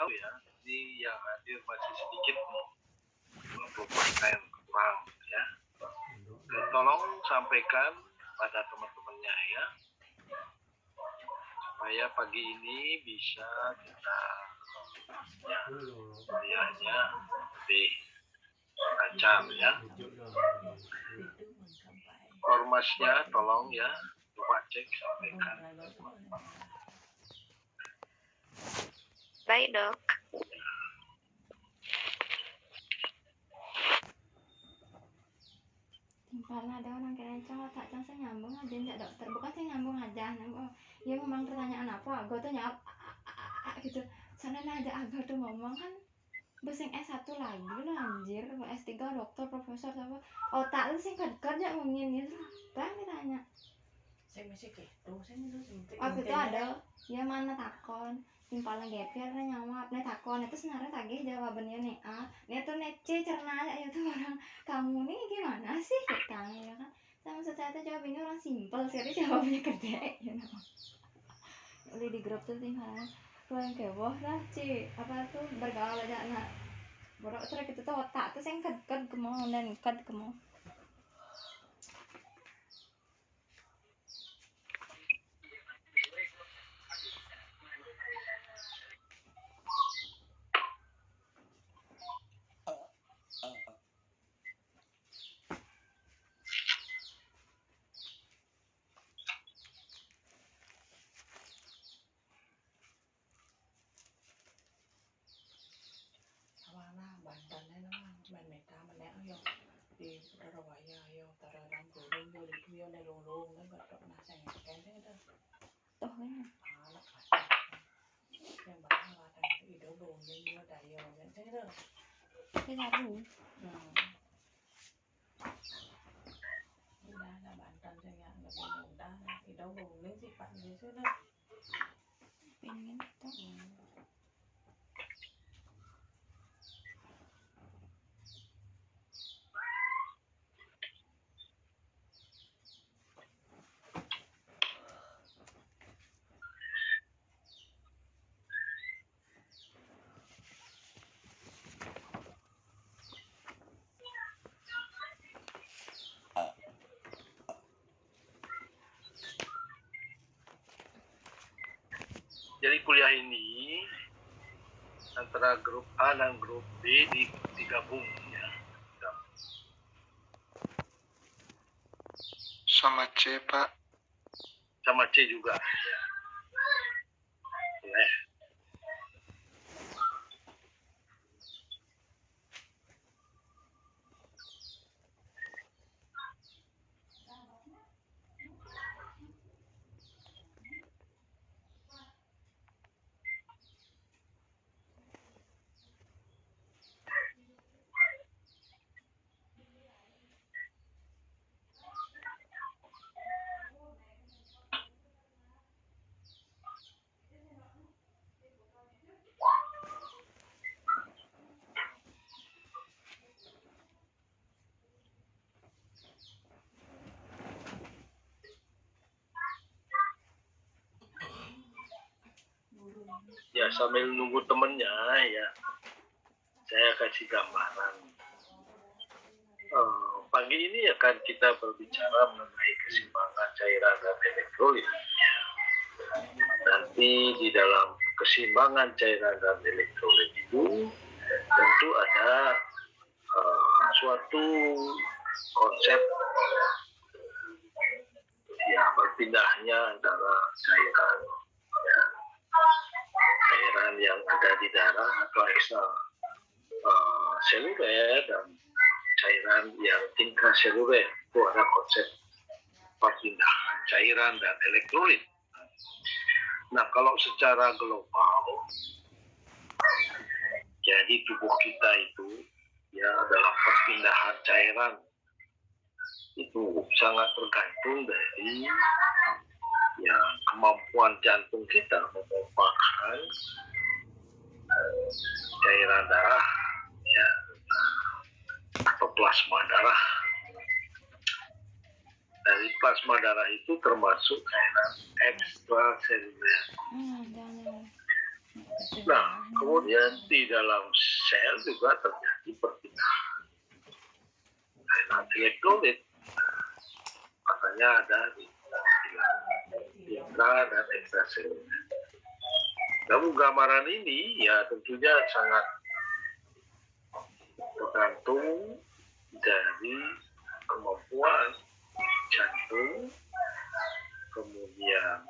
tahu ya, ini yang hadir masih sedikit nih, 20% kurang ya. Tolong sampaikan pada teman-temannya ya, supaya pagi ini bisa kita ya, kuliahnya lebih lancar ya. Formasnya tolong ya, coba cek sampaikan. Baik dok. Timpalnya ada orang kira tak saya nyambung aja enggak dokter, bukan saya nyambung aja nyambung. Ya memang pertanyaan apa, gue tuh jawab gitu. Soalnya ada agak tuh ngomong kan besing S1 lagi lo anjir, S3 dokter profesor apa otak lu sih kerja ngomongin gitu bang ditanya saya masih gitu saya itu waktu itu ada ya mana takon timpalan gepir nyawab nih takon itu sebenarnya tagih jawabannya nih A nih tuh nih C cerna aja ya tuh orang kamu nih gimana sih kita ya kan saya maksud saya tuh jawab ini orang simpel sih dia jawabnya gede you know. Udah di grup tuh timpalan lu yang kewah lah C apa tuh bergaul aja anak borok terus kita tuh otak tuh yang kad kemau dan kad kemau Bantannya nó mày ta mình nè yo đi ra ngoài yo tara đang cố lên yo đi kia này lùng lùng nó bật động là thành cái đấy đó toh kan nó phải yang bahkan là thành cái đồ đồ như như đại yo những thế đó cái là đủ đây là bản thân cho nhận là bên đồng ta thì đâu đồ những gì bạn gì thế đó pengen toh Jadi kuliah ini antara grup A dan grup B digabung ya. Sama C Pak. Sama C juga ya. Boleh. Ya sambil nunggu temennya ya, saya kasih gambaran. Pagi ini akan kita berbicara mengenai keseimbangan cairan dan elektrolit. Nanti di dalam keseimbangan cairan dan elektrolit itu tentu ada suatu konsep ya berpindahnya antara cairan yang ada di darah atau ekstra seluler dan cairan yang intraseluler. Itu ada konsep perpindahan cairan dan elektrolit. Nah, kalau secara global, jadi tubuh kita itu ya dalam perpindahan cairan itu sangat tergantung dari ya kemampuan jantung kita memompahkan cairan darah ya atau plasma darah. Dari plasma darah itu termasuk cairan ekstraseluler. Nah, kemudian di dalam sel juga terjadi perpindahan cairan elektrolit. Makanya ada di bilang intra dan ekstraseluler. Namun gambaran ini ya tentunya sangat tergantung dari kemampuan jantung, kemudian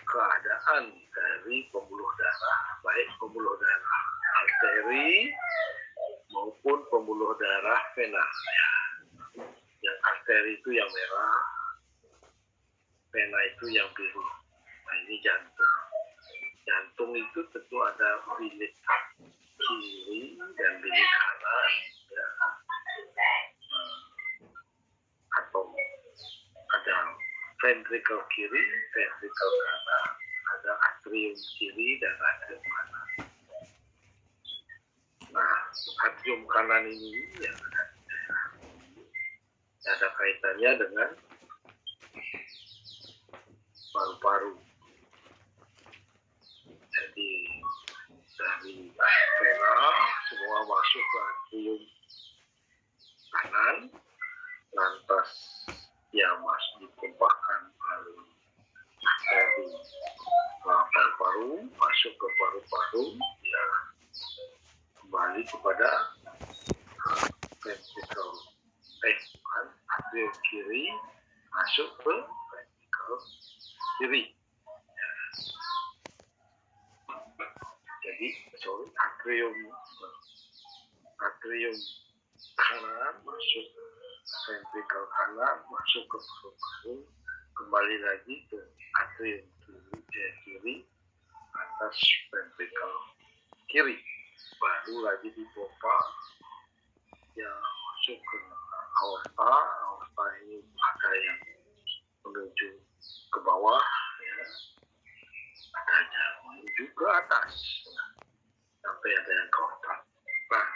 keadaan dari pembuluh darah, baik pembuluh darah arteri maupun pembuluh darah vena. Yang arteri itu yang merah, vena itu yang biru. Nah, ini jantung. Jantung itu tentu ada bilik kiri dan bilik kanan, ya. Atau ada ventricle kiri, ventricle kanan, ada atrium kiri dan atrium kanan. Nah, atrium kanan ini ya ada kaitannya dengan paru-paru. Jadi dari vena semua masuk ke atrium kanan, lantas ya masuk ditumpahkan melalui dari paru-paru masuk ke paru-paru, ya kembali kepada ventricle atrium kiri masuk ke ventricle kiri. Jadi atrium kanan masuk ventricle kanan masuk ke paru-paru, kembali lagi ke atrium kiri atas ventricle kiri, baru lagi dipompa ya masuk ke aorta ini ada yang menuju ke bawah, ya ada yang menuju ke atas, sampai ada yang ke otak. Nah,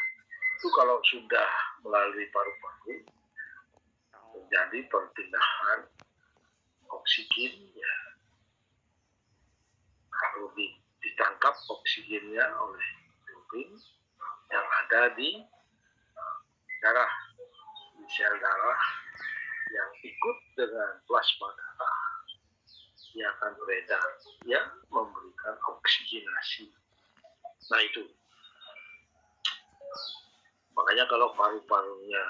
itu kalau sudah melalui paru-paru terjadi perpindahan oksigen, ya kalau ditangkap oksigennya oleh hemoglobin yang ada di darah, di sel darah yang ikut dengan plasma darah, dia akan beredar yang memberikan oksigenasi. Nah itu, makanya kalau paru-parunya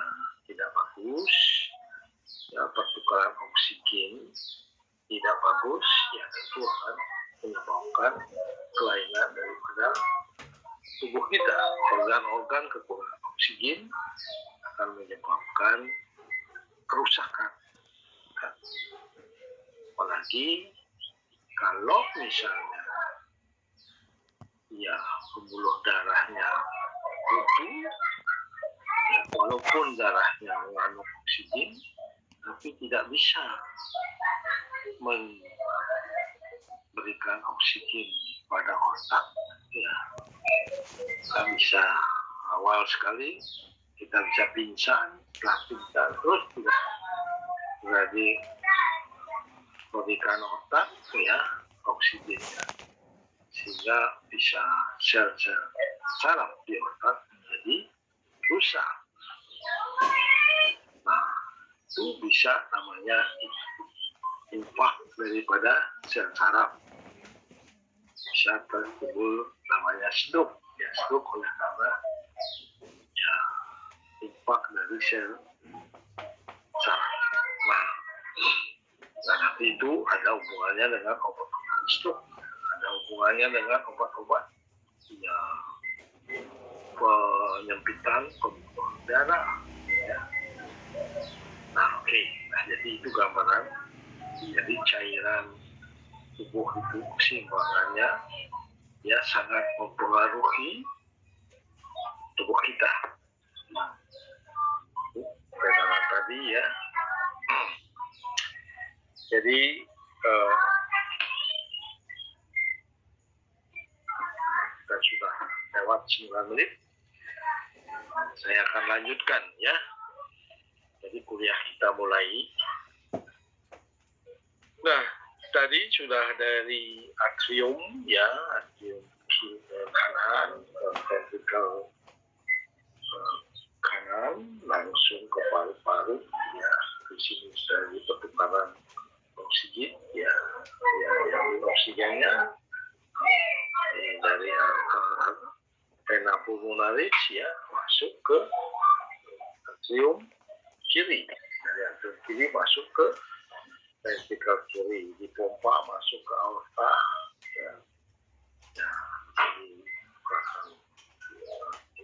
tidak bagus, ya pertukaran oksigen tidak bagus, ya tentu akan menyebabkan kelainan daripada tubuh kita. Organ-organ kekurangan oksigen akan menyebabkan kerusakan. Apalagi kalau misalnya ya pembuluh darahnya buntu, ya, walaupun darahnya mengandung oksigen, tapi tidak bisa memberikan oksigen pada otak, ya kita bisa awal sekali kita bisa pingsan, setelah pingsan terus juga berarti memberikan otak ya oksigennya, sehingga bisa sel-sel saraf di otak menjadi rusak. Nah, itu bisa namanya infak daripada sel saraf, bisa tertimbul namanya stroke, ya stroke oleh karena ya infak dari sel saraf. Nah, nanti itu ada hubungannya dengan obat-obatan stroke, ada hubungannya dengan obat-obat ya penyempitan pembuluh darah, ya. Nah, oke. Nah, jadi itu gambaran. Jadi cairan tubuh itu keseimbangannya ya sangat mempengaruhi tubuh kita. Nah, itu pegangan tadi ya. Jadi kita sudah lewat 9 menit. Saya akan lanjutkan ya. Jadi kuliah kita mulai. Nah, tadi sudah dari atrium ya, atrium kanan, ventricle kanan langsung ke paru-paru ya, di sini dari pertukaran oksigen ya, yang oksigennya dari vena pulmonaris ya masuk ke atrium kiri, dari atrium kiri masuk ke ventricle kiri, dipompa masuk ke aorta ya, jadi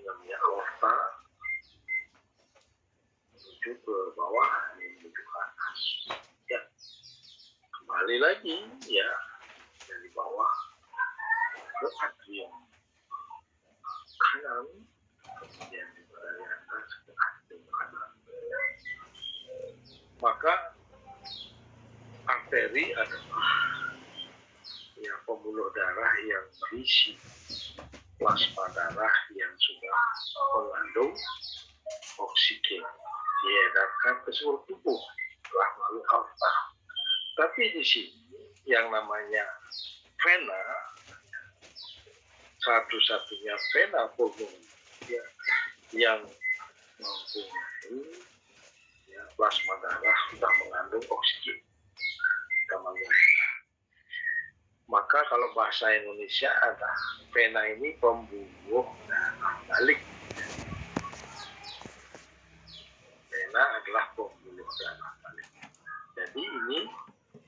namanya aorta menuju ke bawah, menuju ke atas ya, kembali lagi ya dari bawah ke atrium kanan, kemudian juga dari atas ke atrium kanan. Maka arteri adalah ya pembuluh darah yang berisi plasma darah yang sudah mengandung oksigen diedarkan ke seluruh tubuh telah melalui aorta. Tapi di sini yang namanya vena, satu-satunya vena pulmonaris ya, yang mempunyai ya, plasma darah sudah mengandung oksigen. Maka kalau bahasa Indonesia ada vena ini pembuluh darah balik. Vena adalah pembuluh darah balik. Jadi ini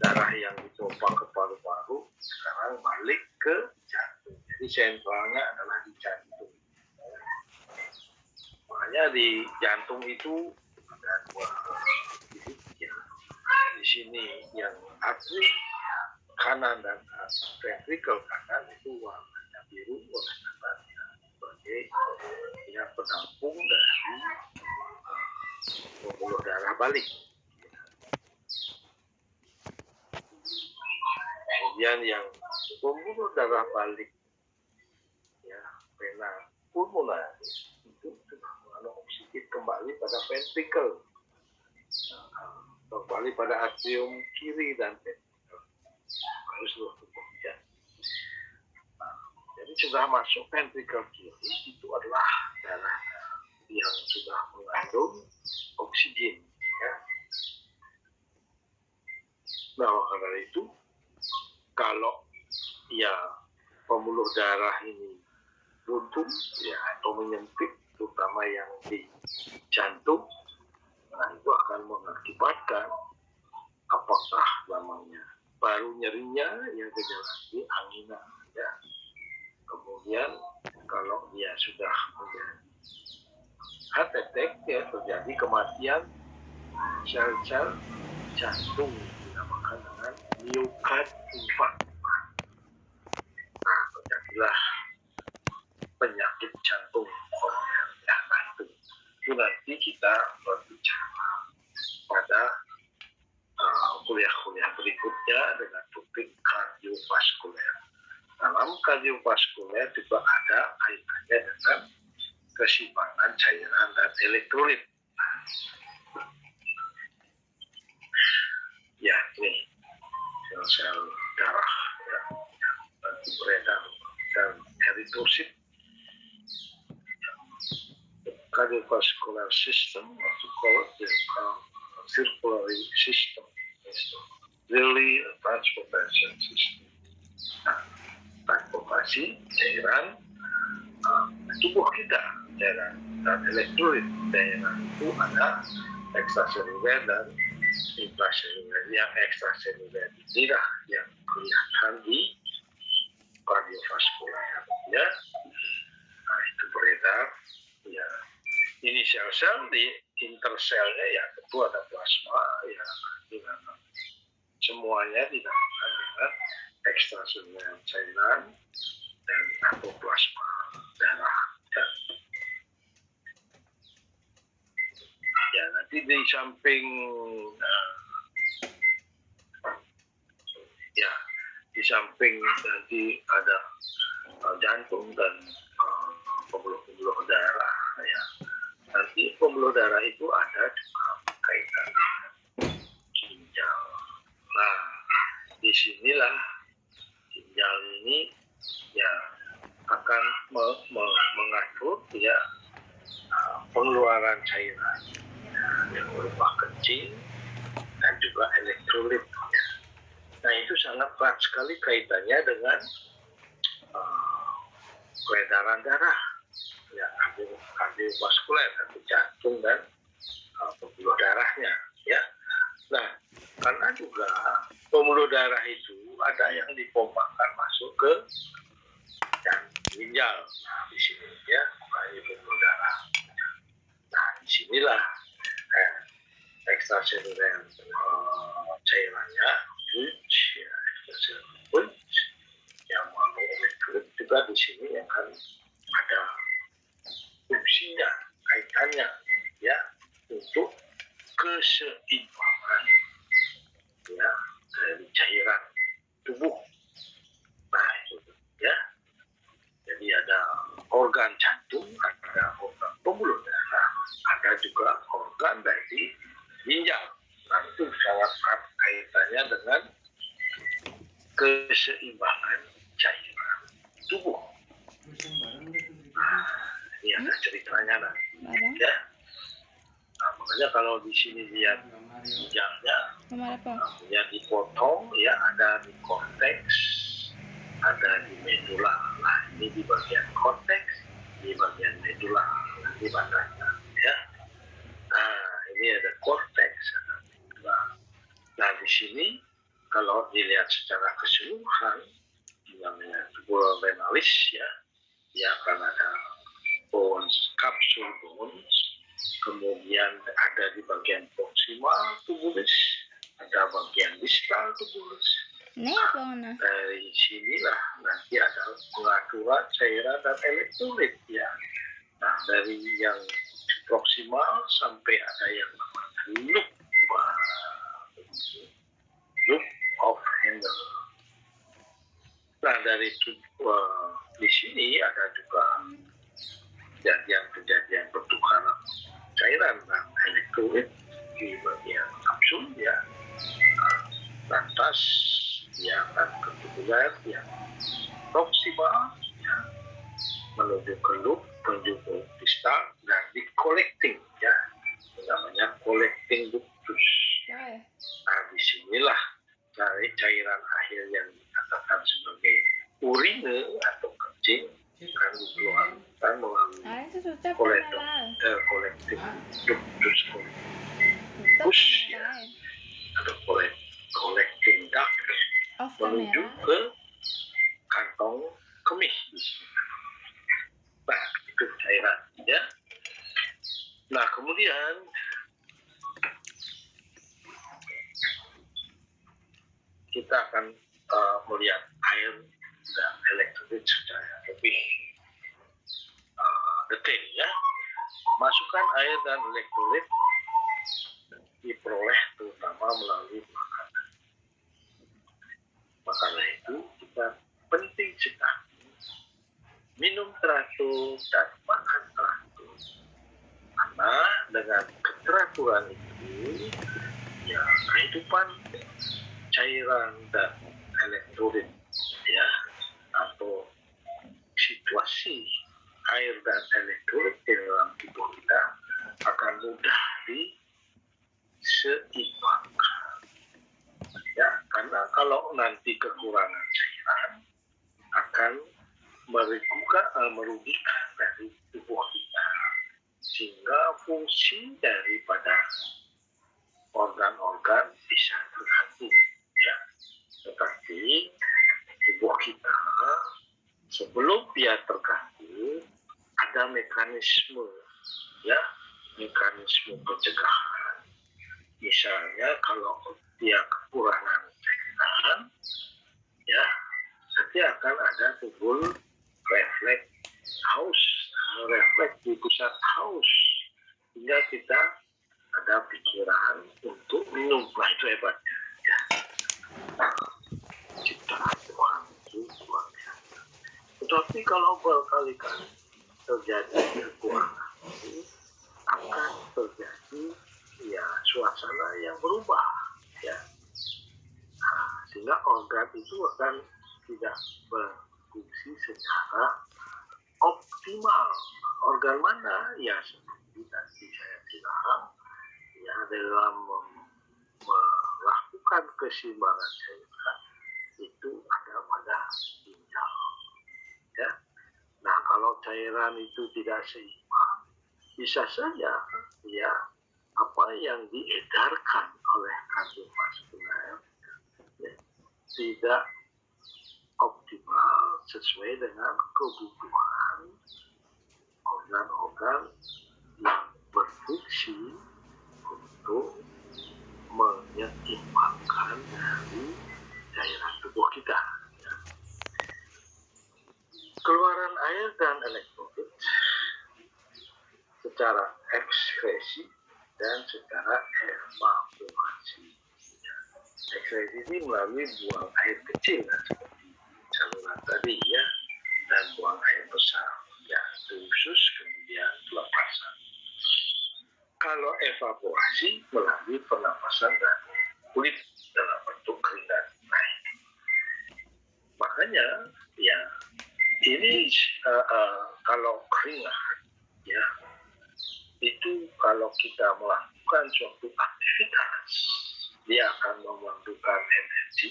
darah yang dipompa ke paru-paru sekarang balik ke jantung. Jadi sentralnya adalah di jantung. Makanya di jantung itu ada dua titik ya. Di sini yang atrium kanan dan ventricle kanan itu warnanya biru oleh karenanya sebagai ya penampung dari pembuluh darah balik. Kemudian yang pembuluh darah balik ya vena pulmonaris itu sudah mengandung oksigen kembali pada ventricle, kembali pada atrium kiri dan ventricle. Harus ya. Jadi sudah masuk ventricle kiri itu adalah darah yang sudah mengandung oksigen ya. Nah karena itu kalau ya pembuluh darah ini buntu ya atau menyempit terutama yang di jantung, nah itu akan mengakibatkan apakah namanya baru nyerinya yang gejala ini angina ya. Kemudian kalau dia sudah menjadi heart attack ya terjadi kematian sel-sel jantung dinamakan dengan myocard infarct. Nah terjadilah penyakit jantung ya, itu nanti kita berbicara pada kuliah-kuliah berikutnya dengan topik kardiovaskuler. Dalam kardiovaskuler juga ada kaitannya dengan keseimbangan cairan dan elektrolit. Ya, ini sel-sel darah ya, beredar dan eritrosit. Cardiovascular system, what we call it, the circulatory system, is really a transportation system. Nah, transportasi cairan tubuh kita, cairan dan elektrolit. Cairan itu ada ekstraseluler dan intraseluler. Yang ekstraseluler inilah yang kelihatan di kardiovaskuler ya. Nah, itu beredar ya. Ini sel-sel di interselnya ya tentu ada plasma ya, semuanya dinamakan dengan ekstraseluler cairan dan atau plasma darah ya. Ya nanti di samping ya di samping nanti ada jantung dan pembuluh darah ya. Nanti pembuluh darah itu ada juga kaitan dengan ginjal. Nah, di sini disinilah ginjal ini ya akan mengatur ya pengeluaran cairan yang berupa kencing dan juga elektrolit. Nah itu sangat erat sekali kaitannya dengan peredaran darah, ya kardiovaskuler atau jantung dan pembuluh darahnya, ya. Nah karena juga pembuluh darah itu ada yang dipompakan masuk ke ginjal, nah di sini ya pembuluh darah. Nah disinilah ekstraseluler cairannya yang mau elektrolit juga di sini yang kan ada fungsinya, kaitannya ya untuk keseimbangan ya dari cairan tubuh. Nah itu ya. Jadi ada organ jantung, ada organ pembuluh darah, ada juga organ dari ginjal. Nah itu sangat erat kaitannya dengan keseimbangan cairan tubuh. Nah, ini ada ceritanya nanti, ya. Nah, makanya kalau di sini lihat ginjalnya, ya dipotong, ya ada di korteks, ada di medula. Nah, ini di bagian korteks, di bagian medula, di badannya, ya. Nah, ini ada korteks, ada medula. Nah, di sini kalau dilihat secara keseluruhan, namanya tubul renalis ya, dia akan ada bones, kapsul bones, kemudian ada di bagian proximal tubulis, ada bagian distal tubulis. Dari sinilah nanti ada pengaturan cairan dan elektrolit ya. Nah dari yang proximal sampai ada yang namanya loop of Henle. Nah dari di sini ada juga kejadian pertukaran cairan dan elektrolit di bagian kapsul ya. Lantas ya dan ketubular yang proximal ya, menuju ke loop, menuju ke distal dan di collecting ya, namanya collecting ductus. Nah disinilah dari cairan akhir yang dikatakan sebagai urine atau kencing kan dikeluarkan melalui collecting ductus ya, atau collecting duct menuju ke kantong kemih di sini. Nah itu cairan ya. Nah kemudian kita akan melihat air dan elektrolit secara lebih detail ya. Masukkan air dan elektrolit diperoleh terutama melalui makanan. Makanan itu kita penting sekali minum teratur dan makan teratur. Karena dengan keteraturan itu ya kehidupan cairan dan elektrolit ya atau situasi air dan elektrolit di dalam tubuh kita akan mudah diseimbangkan ya, karena kalau nanti kekurangan cairan akan merugikan dari tubuh kita sehingga fungsi daripada organ-organ bisa terganggu ya. Tetapi tubuh kita sebelum dia terganggu ada mekanisme ya, mekanisme pencegahan. Misalnya kalau dia kekurangan cairan ya, nanti akan ada timbul refleks haus, refleks di pusat haus hingga kita ada pikiran untuk minum. Nah itu hebatnya ya. Nah, ciptaan Tuhan itu luar biasa. Tetapi kalau berkali-kali terjadi kekurangan itu akan terjadi ya suasana yang berubah ya. Nah, sehingga organ itu akan tidak berfungsi secara optimal. Organ mana? Ya seperti tadi saya bilang, ya dalam melakukan keseimbangan cairan itu ada pada ginjal. Ya. Nah, kalau cairan itu tidak seimbang, bisa saja ya apa yang diedarkan oleh kardiovaskuler ya, tidak optimal sesuai dengan kebutuhan organ-organ yang berfungsi untuk menyeimbangkan dari cairan tubuh kita. Ya. Keluaran air dan elektrolit secara ekskresi dan secara evaporasi. Ekskresi ini melalui buang air kecil seperti saluran tadi ya, dan buang air besar ya, usus kemudian pelepasan. Kalau evaporasi melalui pernapasan dan kulit dalam bentuk keringat naik. Makanya ya ini kalau keringat ya itu kalau kita melakukan suatu aktivitas dia akan memerlukan energi.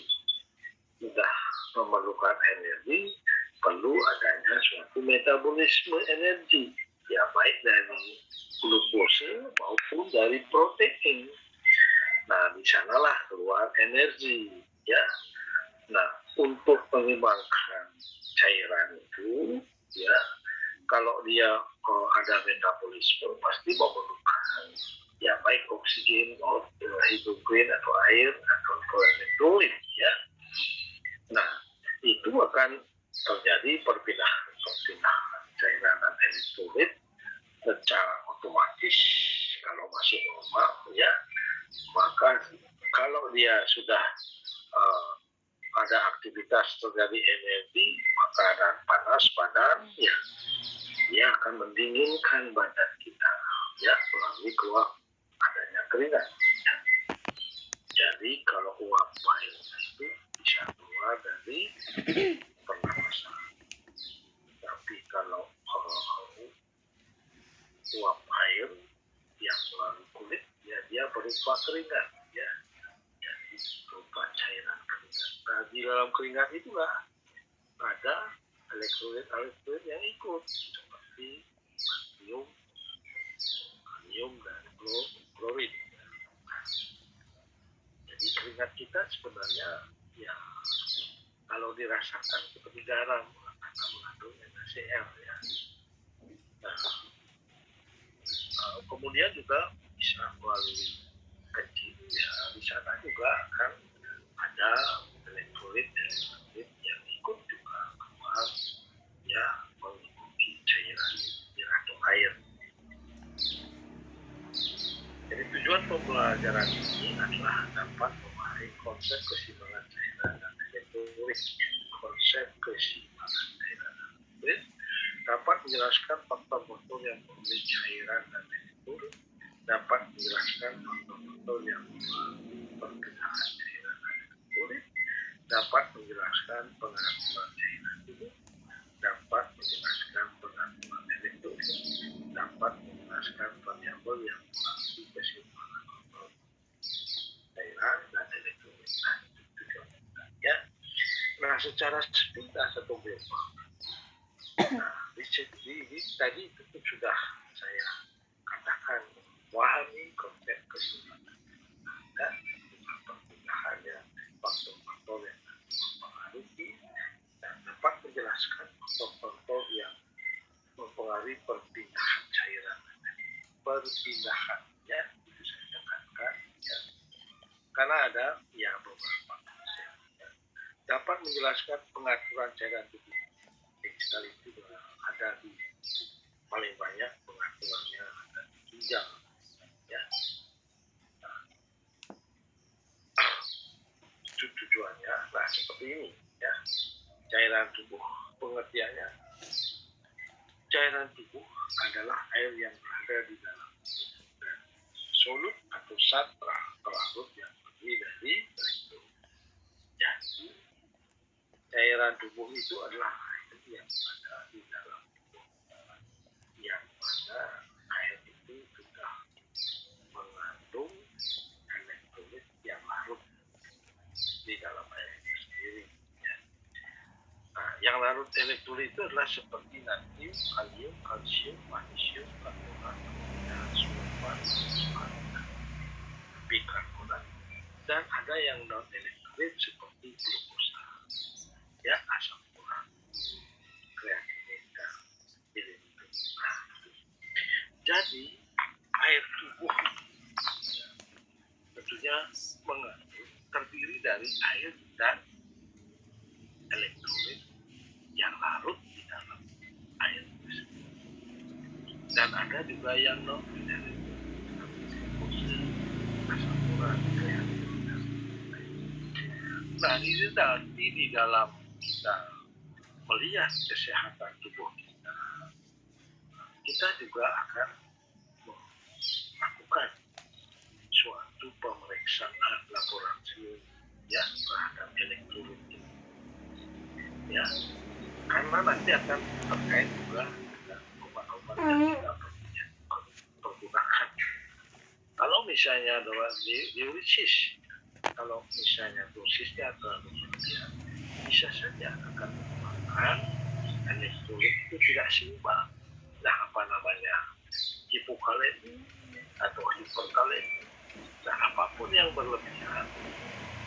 Sudah memerlukan energi, perlu adanya suatu metabolisme energi ya, baik dari glukose maupun dari protein. Nah, di sanalah keluar energi ya. Nah, untuk mengembangkan cairan itu ya, kalau dia ada metabolisme pasti memerlukan ya baik oksigen maupun hidrogen atau air atau elektrolit ya. Nah, itu akan terjadi perpindahan cairan dan elektrolit secara otomatis kalau masih normal ya. Maka kalau dia sudah ada aktivitas terjadi energi, makanan panas badan ya, dia akan mendinginkan badan kita ya melalui keluar adanya keringat. Ya. Jadi kalau uap air itu bisa keluar dari pernapasan. Tapi kalau uap air yang melalui kulit ya dia berupa keringat ya. Jadi berupa cairan keringat. Nah, di dalam keringat itulah ada elektrolit yang ikut seperti kalium dan klorid. Jadi keringat kita sebenarnya ya kalau dirasakan seperti garam karena mengandung NaCl ya. Nah, kemudian juga bisa melalui kencing ya, di sana juga akan ada elektrolit yang ikut juga keluar ya mengikuti cairan atau air. Jadi tujuan pembelajaran ini adalah dapat memahami konsep keseimbangan cairan dan elektrolit. Konsep keseimbangan cairan dan elektrolit dapat menjelaskan faktor-faktor yang memiliki cairan dan elektrolit, dapat menjelaskan faktor-faktor yang memiliki perpindahan cairan dan elektrolit, dapat menjelaskan pengaturan cairan tubuh, dapat menjelaskan pengaturan elektrolit, dapat menjelaskan variabel yang melalui keseimbangan cairan dan elektrolit. Ya. Nah, secara sepintas atau global, nah, tadi itu sudah saya katakan memahami konsep keseimbangan dan perpindahannya faktor-faktor yang mempengaruhi dan dapat menjelaskan faktor-faktor yang mempengaruhi perpindahan cairan. Perpindahannya itu saya katakan ya, karena ada ya beberapa konsep ya. Dapat menjelaskan pengaturan cairan tubuh. Sekali itu ada di paling banyak pengaturannya ada di ginjal ya. Nah, tujuannya nah seperti ini ya. Cairan tubuh pengertiannya, cairan tubuh adalah air yang berada di dalam dan solut atau zat terlarut yang terdiri dari elektrolit. Ya, cairan tubuh itu adalah air yang ada di dalam tubuh, yang mana air itu sudah mengandung elektrolit yang larut di dalam air itu sendiri. Nah, yang larut elektrolit itu adalah seperti natrium, kalium, kalsium, magnesium, karbonat, sulfat, fosfat, bikarbonat, dan ada yang non elektrolit seperti glukosa, ya, asam urat, kreatinin, dan iodin. Nah, jadi air tubuh ya, tentunya mengandung terdiri dari air dan elektrolit yang larut di dalam air tersebut. Dan ada juga yang non elektrolit seperti asam urat, kreatinin, dan lain. Nah, ini nanti di dalam kita melihat kesehatan tubuh kita, kita juga akan melakukan suatu pemeriksaan laboratorium ya terhadap elektrolit ini, ya, karena nanti akan terkait juga dengan obat-obat yang kita pergunakan. Kalau misalnya adalah diuresis, kalau misalnya dosisnya terlalu berlebihan, bisa saja akan menyebabkan elektrolit itu tidak seimbang. Nah, apa namanya, hipokalemi atau hiperkalemi, dan apapun yang berlebihan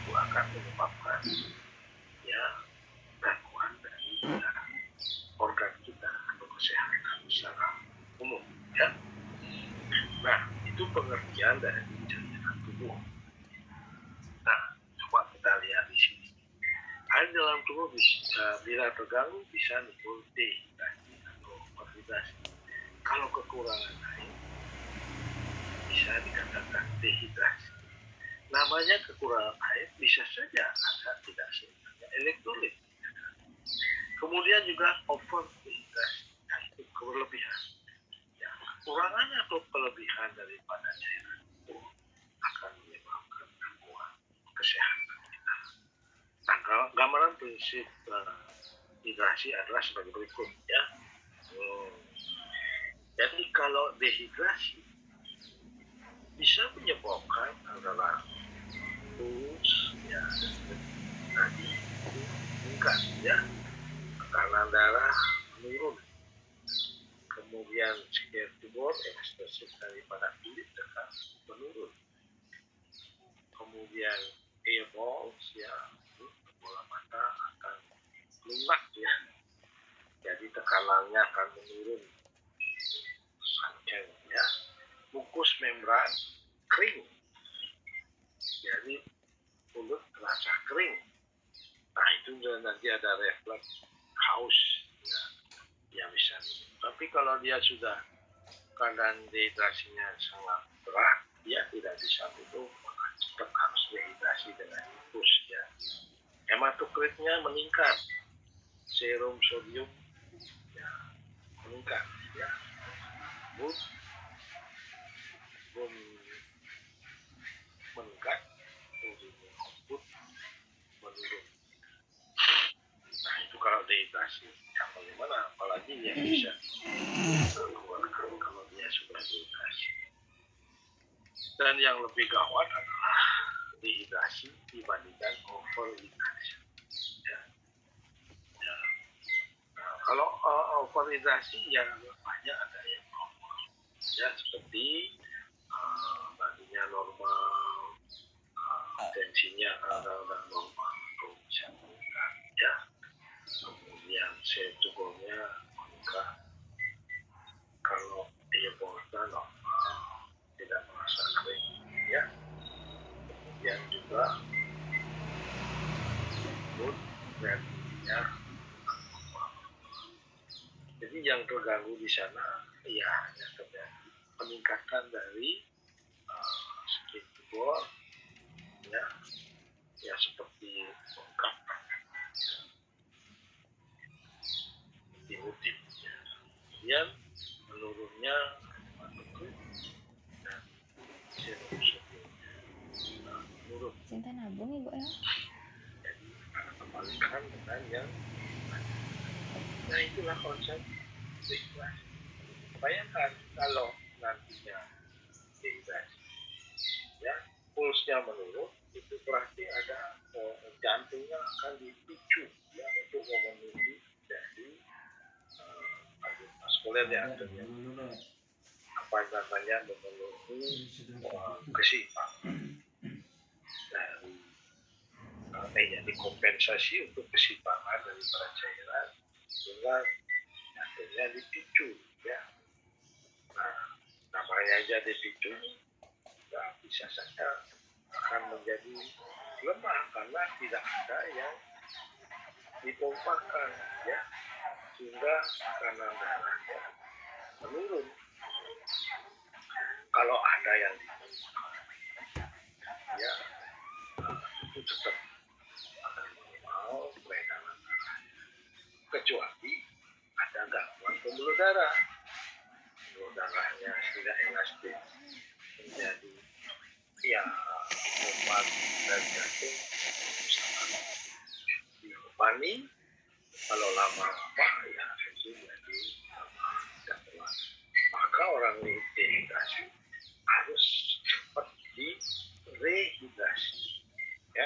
itu akan menyebabkan ya gangguan dari organ kita atau kesehatan secara umum, ya. Nah, itu pengertian dari cairan tubuh. Nah, coba kita lihat di sini. Air dalam tubuh bila terganggu bisa timbul dehidrasi atau hiperhidrasi. Kalau kekurangan air bisa dikatakan dehidrasi. Namanya kekurangan air bisa saja ada tidak seimbangnya elektrolit. Kemudian juga over dehidrasi, yaitu kelebihan. Ya, kekurangan atau kelebihan daripada cairan itu akan menyebabkan gangguan kesehatan kita. Nah, gambaran prinsip hidrasi adalah sebagai berikut, ya. Jadi kalau dehidrasi bisa menyebabkan adalah puls, ya, tadi itu meningkat, ya, tekanan darah menurun, kemudian sekian tubor elastis daripada kulit akan menurun, kemudian eyeballs, ya, bola mata akan lunak, ya, jadi tekanannya akan menurun, saking, ya, mukus membran kering, jadi mulut terasa kering. Nah, itu nanti ada refleks haus, ya, yang bisa. Tapi kalau dia sudah keadaan dehidrasinya sangat berat, dia tidak bisa minum, maka tetap harus dehidrasi dengan infus, ya. Hematokritnya meningkat, serum sodium, ya, meningkat, ya. Mood meningkat, kemudian output menurun. Nah, itu kalau dehidrasi. Yang bagaimana? Apalagi yang bisa keluarkan kalau dia sudah dehidrasi. Dan yang lebih gawat adalah dehidrasi dibandingkan overhidrasi. Ya. Ya. Nah, kalau overhidrasi yang banyak ada yang normal, ya, seperti tadinya normal, tensinya ada normal atau bisa meningkat, ya. Kemudian sel tubuhnya meningkat. Kalau dia bolanya normal, tidak merasa kering, ya. Kemudian juga mood reaksinya. Jadi yang terganggu di sana ya hanya terjadi peningkatan dari skin tubor, ya, ya, seperti bengkak, seperti rutin, ya. Kemudian menurunnya hematokrit dan serum sodiumnya menurun. Cinta nabung ibu ya. Jadi karena dikembalikan dengan yang ada. Nah itulah konsep dehidrasi. Bayangkan kalau nantinya dehidrasi, ya pulsnya menurun, itu berarti ada jantungnya akan dipicu ya untuk memenuhi dari kardiovaskuler ya, artinya apa namanya memenuhi keseimbangan dari dikompensasi untuk keseimbangan dari cairan sehingga jantungnya dipicu ya. Nah namanya aja dipicu, ya bisa saja akan menjadi lemah karena tidak ada yang dipompakan ya, sehingga tekanan darahnya menurun. Kalau ada yang dipompakan ya itu tetap akan normal peredaran darah, kecuali ada gangguan pembuluh darah. Pembuluh darahnya tidak elastis menjadi ya membuat dan jantung sangat dibebani. Kalau lama-lama ya itu jadi tidak kuat, maka orang dehidrasi harus cepat direhidrasi ya,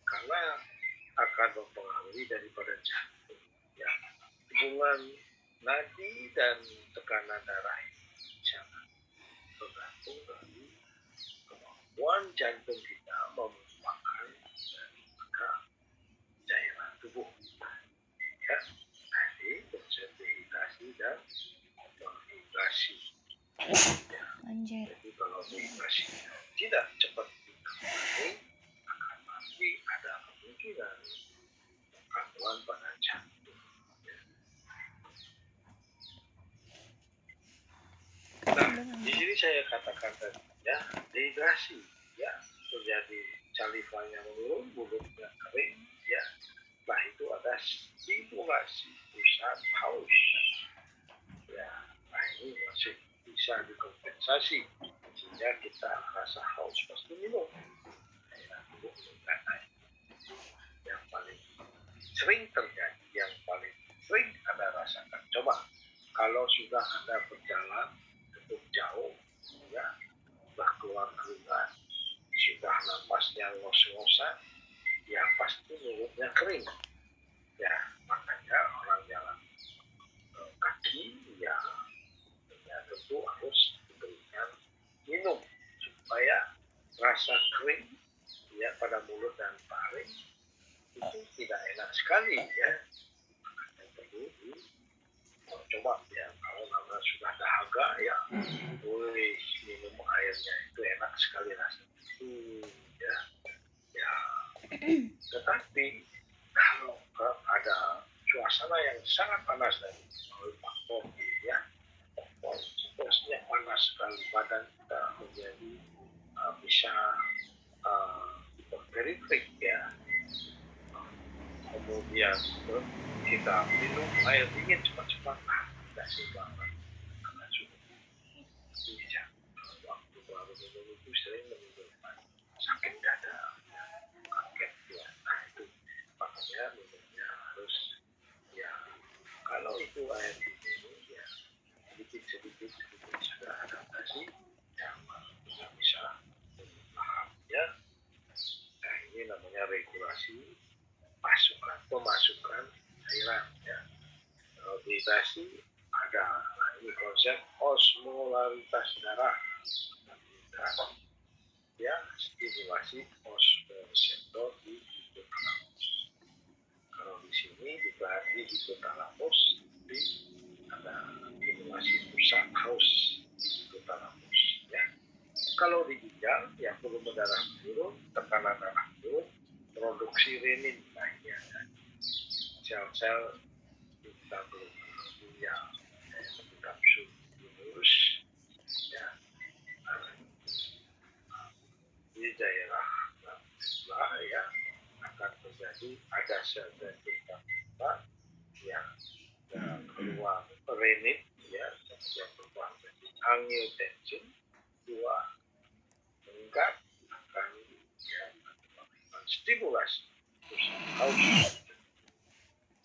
karena akan mempengaruhi daripada jantung ya. Hubungan nadi dan tekanan darah ini sangat tergantung dari kemampuan jantung kita memumpahkan daripada cairan tubuh ya. Jadi konsep dehidrasi dan dehidrasi ya. Jadi kalau dehidrasi tidak cepat ditangani, akan pasti ada kemungkinan gangguan pada jantung ya. Nah di sini saya katakan tadi ya, dehidrasi ya terjadi salivanya menurun, mulutnya kering ya. Nah itu ada stimulasi pusat haus ya. Nah ini masih bisa dikompensasi sehingga kita rasa haus pasti minum ya, minumkan air. Yang paling sering terjadi, yang paling sering Anda rasakan, coba kalau sudah Anda berjalan cukup jauh ya, sudah keluar keringat, sudah napasnya ngos-ngosan, ya pasti mulutnya kering ya. Makanya orang jalan kaki ya tentu harus diberikan minum supaya rasa kering ya pada mulut dan taring itu tidak enak sekali ya. Makanya perlu coba ya, kalau Anda sudah dahaga ya boleh minum airnya, itu enak sekali rasanya ya. Ya tetapi kalau ada suasana yang sangat panas dan faktor ya, situasinya panas sekali, badan kita menjadi bisa hiperterikrik ya. Kemudian kita minum air dingin cepat-cepat, tidak seimbang karena suhu bisa waktu baru minum itu sering menimbulkan sakit dada, kaget ya. Nah itu makanya minumnya harus ya, kalau itu air dingin ya sedikit sudah adaptasi ya bisa paham ya. Nah ini namanya regulasi pemasukan cairan ya. Dehidrasi ada, nah ini konsep osmolaritas darah ya, stimulasi osmoreseptor di hipotalamus. Kalau di sini juga di hipotalamus di ada stimulasi pusat haus di hipotalamus ya. Kalau di ginjal ya volume darah menurun, tekanan darah menurun, produksi renin naiknya, sel-sel kita belum punya kapsul lurus ya. Di daerah sebelah ya akan terjadi ada sel-sel kita yang keluar renin ya, yang keluar dari angiotensin 2 meningkat akan ya stimulasi pusat haus.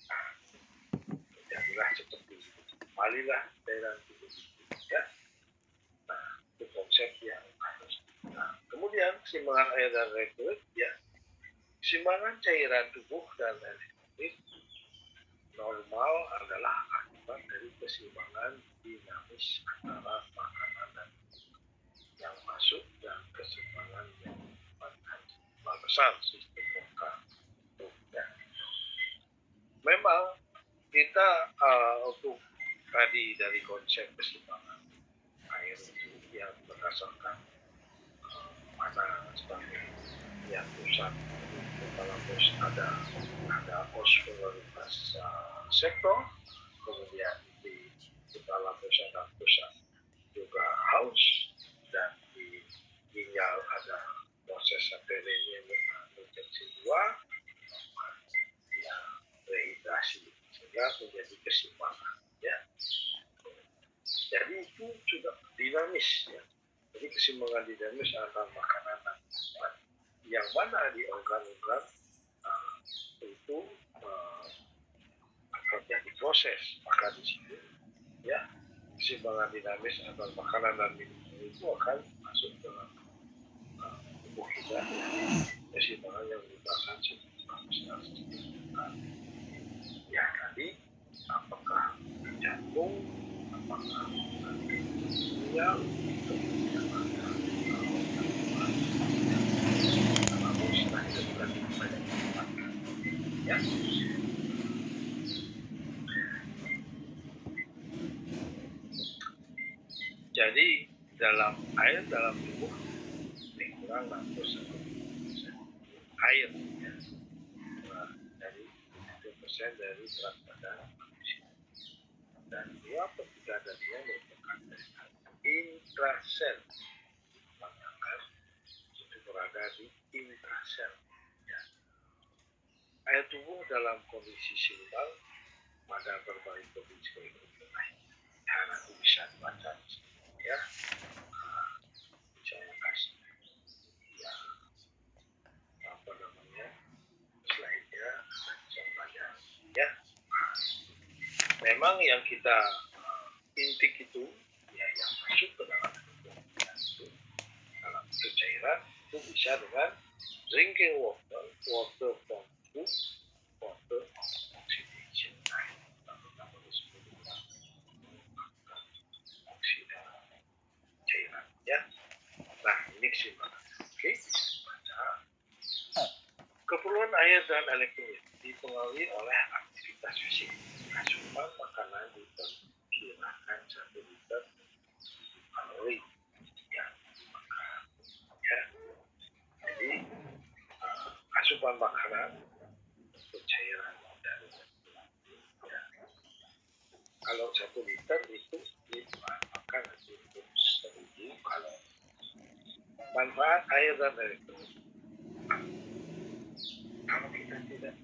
Nah, jadilah seperti itu. Kembalilah cairan tubuh ya. Nah, itu konsep yang harus. Nah, kemudian keseimbangan air dan elektrolit ya. Keseimbangan cairan tubuh dan elektrolit normal adalah akibat dari keseimbangan dinamis antara makanan dan yang masuk dan keseimbangan yang menyebabkan batasan sistem organ. Ya. Memang kita untuk tadi dari konsep keseimbangan air itu yang berdasarkan mana sebagai yang pusat kepala pos ada osmolaritas sektor, kemudian di kepala pusat dan pusat juga haus, dan di ginjal ada proses arterinya menjadi dua yang rehidrasi sehingga menjadi keseimbangan ya. Jadi itu juga dinamis ya. Jadi keseimbangan dinamis antara makanan dan minuman yang mana di organ-organ itu akan jadi proses, maka di situ ya keseimbangan dinamis antara makanan dan minuman itu akan masuk dalam tubuh kita. Keseimbangan yang merupakan ya tadi apakah jantung, apakah ginjal, kemudian ada itu bukan banyak ya. Jadi dalam air dalam tubuh kurang 60% air ya. Dari 1% dari berat badan manusia, dan 2/3 darinya merupakan intrasel. Makanan itu berada di intrasel ya. Air tubuh dalam kondisi seimbang pada berbagai kondisi kehidupan lain. Ya, nanti bisa dibaca ya. Saya kasih ya apa namanya slide-nya, bisa belajar ya. Memang yang kita intik itu ya yang masuk ke dalam tubuh itu dalam cairan itu bisa dengan drinking water from food, water oxidation, atau disebut oksida cairan ya. Nah ini kesimpulan. Oke, baca. Keperluan air dan elektrolit dipengaruhi oleh aktivitas fisik. Asupan makanan diperkirakan 1 liter kalori yang dimakan ya. Jadi asupan makanan untuk cairan dan ya. Kalau 1 liter itu dimakan untuk 1000 kalori. Manfaat air dan elektrolit. Kalau kita tidak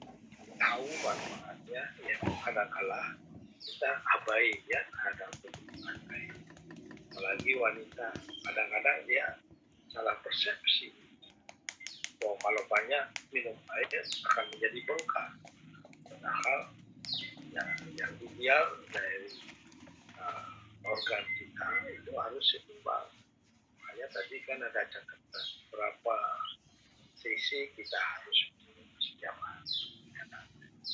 tahu manfaatnya, ya kadang-kala kita abai ya terhadap kebutuhan air. Apalagi wanita, kadang-kadang dia salah persepsi. Oh, kalau banyak minum air akan menjadi bengkak. Padahal yang ideal dari organ kita itu harus seimbang. Makanya tadi kan ada catatan berapa cc kita harus minum setiap hari.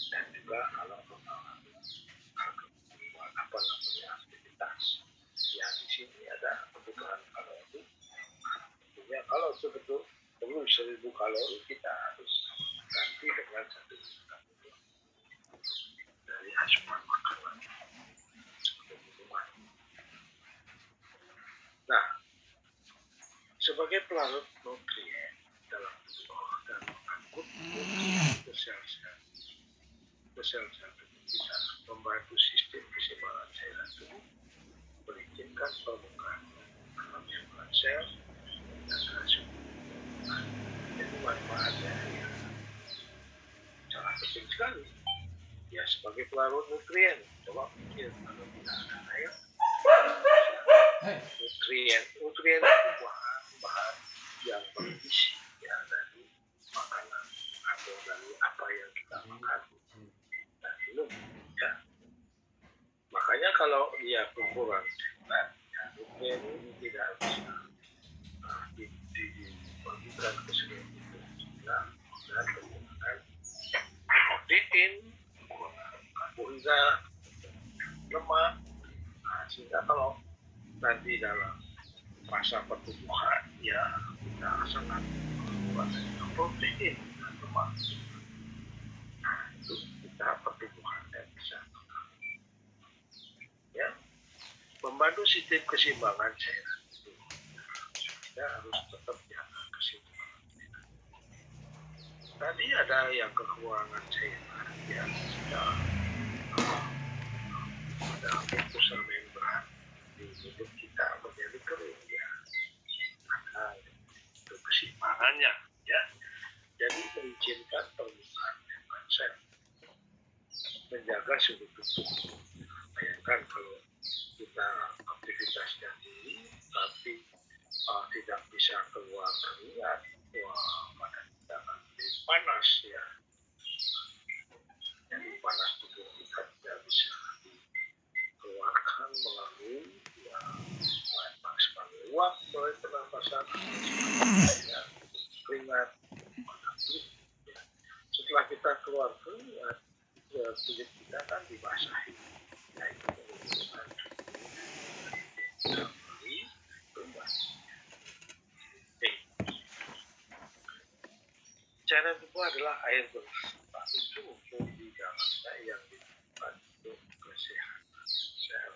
Dan juga kalau apa namanya aktivitas yang di sini ada kebutuhan kalori. Tentunya kalau betul perlu 1000 kalori kita harus ganti dengan 1 kalori dari asupan makanan atau minuman. Nah, sebagai pelarut nutrien dalam tubuh dan mengangkut nutrien ke sel-sel tubuh kita, membantu sistem keseimbangan cairan tubuh, berizinkan pembukaan dalam membrana sel dan asupan. Jadi manfaatnya ya sangat penting sekali. Ya sebagai pelarut nutrien, coba pikir kalau tidak ada air, nutrien itu bahan yang bergizi ya dari makanan atau dari apa yang kita kalau dia kurang sehat, ya nutrien ini tidak bisa dibagikan ke seluruh tubuh. Nah, dan kemudian protein, karbohidrat, lemak, sehingga kalau nanti dalam masa pertumbuhan ya kita sangat membutuhkan protein dan lemak. Itu kita pertumbuhannya bisa ya membantu sistem keseimbangan cairan itu. Kita harus tetap jaga keseimbangan. Tadi ada yang kekurangan cairan ya sudah ada mucosal membran di tubuh kita menjadi kering ya. Nah, itu keseimbangannya ya. Jadi mengizinkan permukaan membran sel menjaga suhu tubuh. Bayangkan kalau kita aktivitasnya tinggi tapi tidak bisa keluar keringat, wah badan kita akan lebih panas ya. Jadi panas tubuh kita tidak bisa dikeluarkan melalui ya sekali uap melalui pernapasan ya, keringat. Ya. Setelah kita keluar keringat, ya, kulit kita kan dibasahi. Nah itu menunjukkan cairan tubuh adalah air bersifat itu di dalamnya yang dibutuhkan untuk kesehatan sel.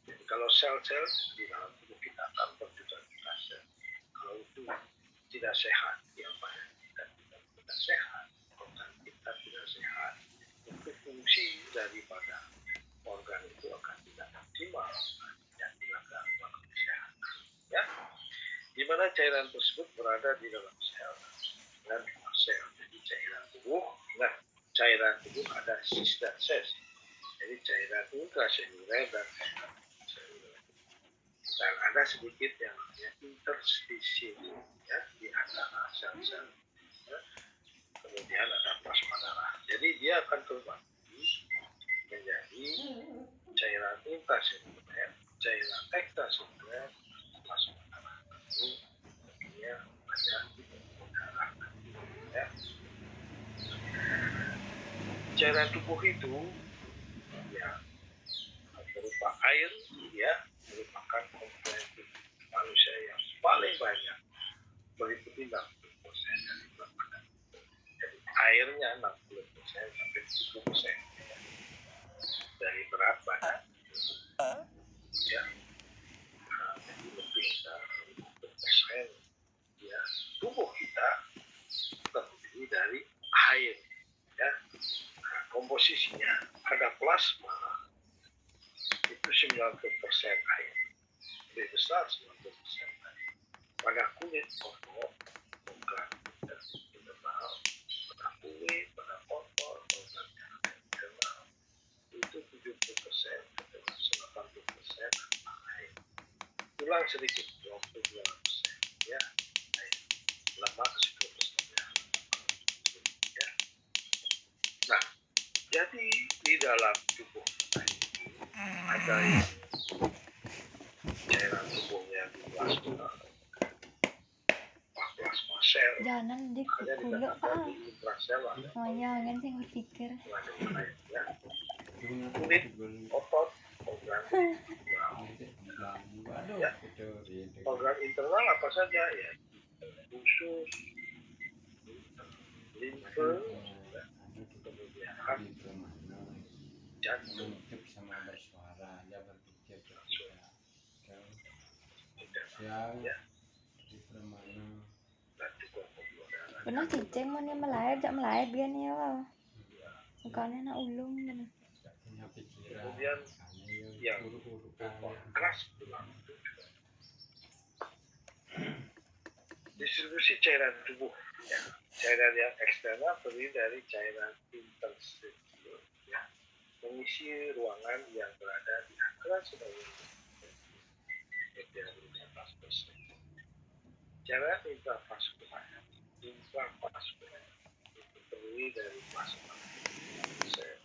Jadi kalau sel-sel di dalam tubuh kita akan berjuta-juta sel. Kalau itu tidak sehat, ya badan kita tidak sehat, organ kita tidak sehat, untuk fungsi daripada organ itu akan tidak optimal dan tidak dapat kesehatan. Ya, di mana cairan tersebut berada di dalam sel dan sel. Jadi cairan tubuh, nah cairan tubuh ada sis dan ses. Jadi cairan intraseluler dan extraseluler. Dan ada sedikit yang namanya interstisium ya di antara sel-sel. Ya. Kemudian ada plasma darah. Jadi dia akan terbagi menjadi cairan intraseluler, cairan extraseluler, plasma darah. Ini tentunya ada di darah. Ya. Cairan tubuh itu ya berupa air ya merupakan komponen tubuh manusia yang paling banyak meliputi 60% dari berat badan. Jadi airnya 60% sampai 70% ya, dari berat badan ya. Nah, jadi lebih dari 60% ya tubuh kita terdiri dari air ya. Nah, komposisinya ada plasma itu 90% air, lebih besar 90% air. Pada kulit kotor, organ internal, pada kulit, pada kotor, organ internal itu 70%, 80% air. Tulang sedikit 22% ya, air. Lemak 10% ya. Nah, jadi di dalam tubuh kita ini ada yang cairan tubuhnya di plasma sel, jangan di makanya kulo dikatakan di intrasel ada ngoyangan sih berpikir ya. Kulit, otot, organ ya. Organ internal apa saja ya, usus, limfe, kemudian hati, jantung, sama bersuara, dia berpikir ya, dan juga pembuluh darah. benar cicing mau dia melayar jak melayar dia nih ya bukannya anak ulung bener. Kemudian yang keras tulang itu juga. Distribusi cairan tubuh ya. Cairan yang eksternal terdiri dari cairan interstisial ya, mengisi ruangan yang berada di antara sebagian di atas persen. Cairan intravaskular itu terdiri dari plasma sel,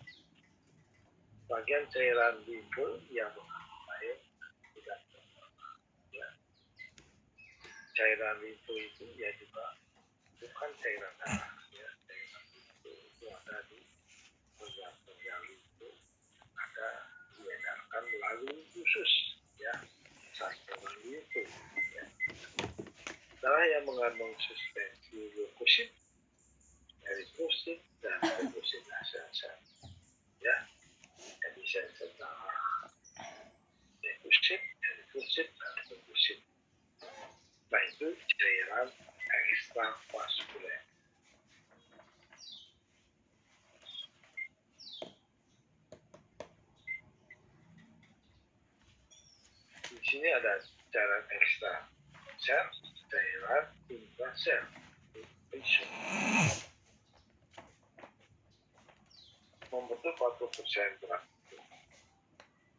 bagian cairan limfe yang mengandung air tidak ya. Cairan limfe itu ya juga bukan cairan darah ya. Cairan limfe itu ada di rongga limfe, ada diedarkan melalui usus ya, saluran limfe ya. Darah yang mengandung substansi leukosit, eritrosit, dan leukosit sel-sel ya. Jadi sel-sel darah leukosit, eritrosit, dan leukosit. Nah itu cairan ekstravaskuler. Di sini ada cairan ekstra sel, cairan intrasel, membentuk 40% berat.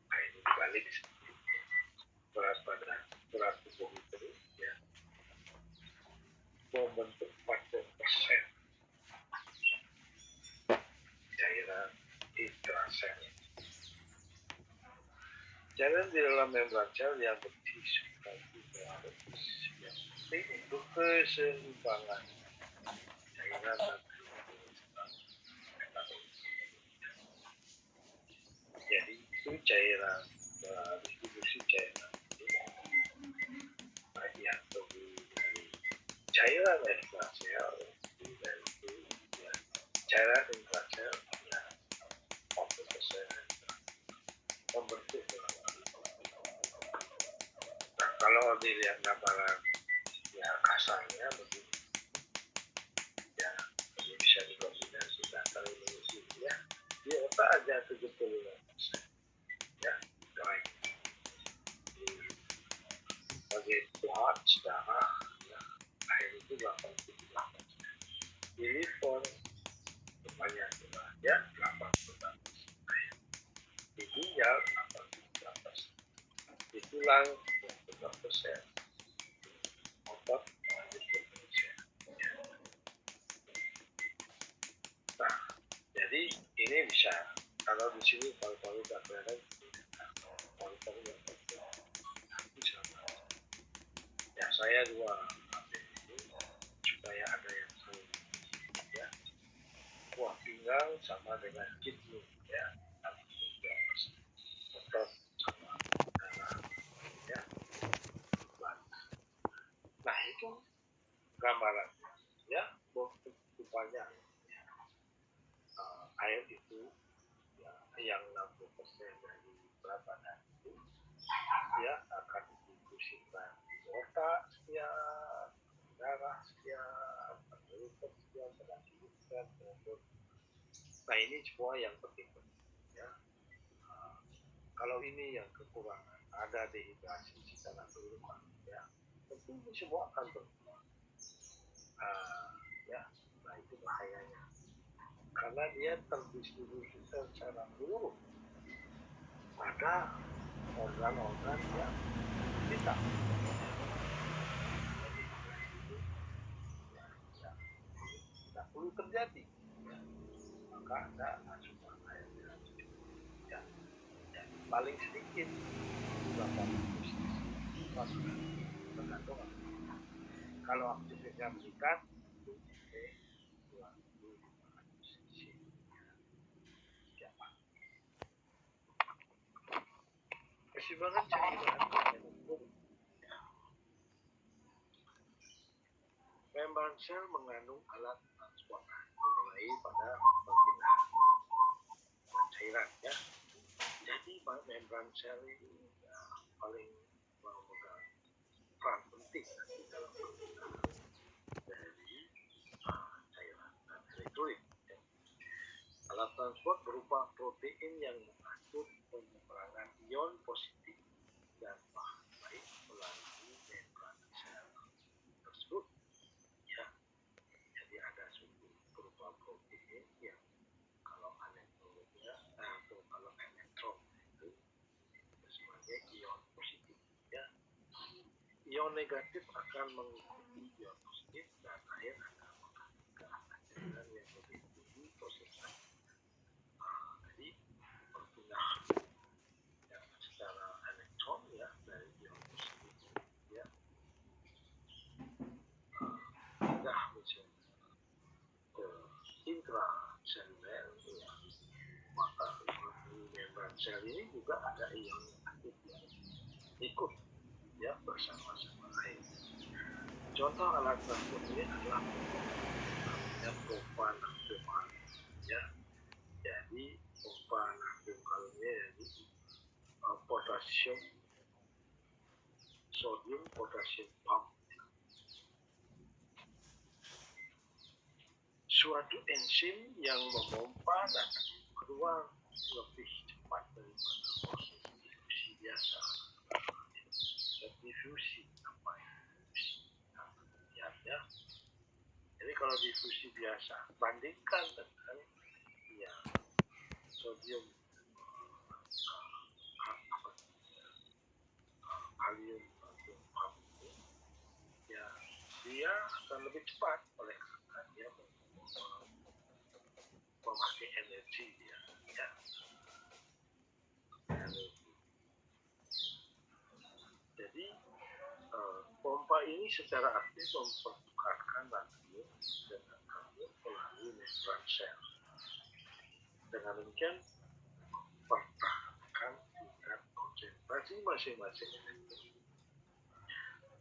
Nah ini dibalik berat badan, berat tubuh itu ya, membentuk 40% cairan intrasel. Cairan di dalam membran sel yang berisi substansi mineralotis yang penting untuk keseimbangan cairan dan jadi itu cairan distribusi cairan bagian tubuh dari cairan ekstrasel dari itu ya, cairan intrasel ya 40% membentuk. Nah kalau dilihat gambaran ya kasarnya begini ya, ini bisa dikombinasikan kalau ini ya di otak aja 75% ya, baik sebagai blood darah ya, air itu 88%, di liver sebanyak ya 88%, di ginjal 88%, di tulang 22%, otot 20%. Nah, jadi ini bisa kalau di sini paru-paru tak kelihatan, paru-paru yang bisa. Ya saya dua ambil ini supaya ada yang saling ya. Buah pinggang sama dengan kidney ya, otot sama darah ya. Nah itu gambaran ya, rupanya air itu ya, yang 60% dari berat badan itu ya akan didistribusikan di otak sekian, darah sekian, liver sekian, terasi sekian, nah ini semua yang penting ya. Kalau ini yang kekurangan, ada dehidrasi secara keseluruhan ya, tentu ini semua akan berkurang ya. Nah itu bahayanya karena dia terdistribusi secara menyeluruh pada organ-organ yang vital. Jadi itu ya, tidak perlu terjadi ya. Maka ada asupan air yang cukup ya. Dan paling sedikit 80% tergantung kalau aktivitasnya meningkat itu sampai 2.500 cc setiap hari. Keseimbangan cairan mengukur membran sel mengandung alat transportasi mulai pada perpindahan cairan ya. Jadi membran sel ini ya, paling memegang peran penting di dalam perpindahan dari cairan dan elektrolit. Alat transport berupa protein yang mengatur penyeberangan ion positif dan bahan baik melalui membran sel tersebut. Ya, jadi ada suatu berupa protein yang kalau elektronnya atau kalau elektron itu sebagai ion positif. Ya, ion negatif akan mengikuti ion positif dan air akan mengalir ke arah cairan yang lebih tinggi proses. Jadi pindah yang secara elektron ya dari biomus ya pindah misalnya ke intraseluler ya, maka di membran sel ini juga ada ion aktif yang ikut ya bersama-sama air. Contoh alat transport ini adalah namanya pompa natrium ya. Jadi pompa natrium kalungnya jadi potasium sodium potasium pump. Suatu enzim yang memompa dan keluar lebih cepat daripada proses difusi biasa. Dan difusi apa ya? Jadi kalau difusi biasa bandingkan dengan ya sodium kalium pump ini ya dia akan lebih cepat oleh karena dia memakai energi dia ya energi. Jadi pompa ini secara aktif mempertukarkan natrium dengan kalium melalui membran sel. Dengan demikian mempertahankan tingkat konsentrasi masing-masing elektron.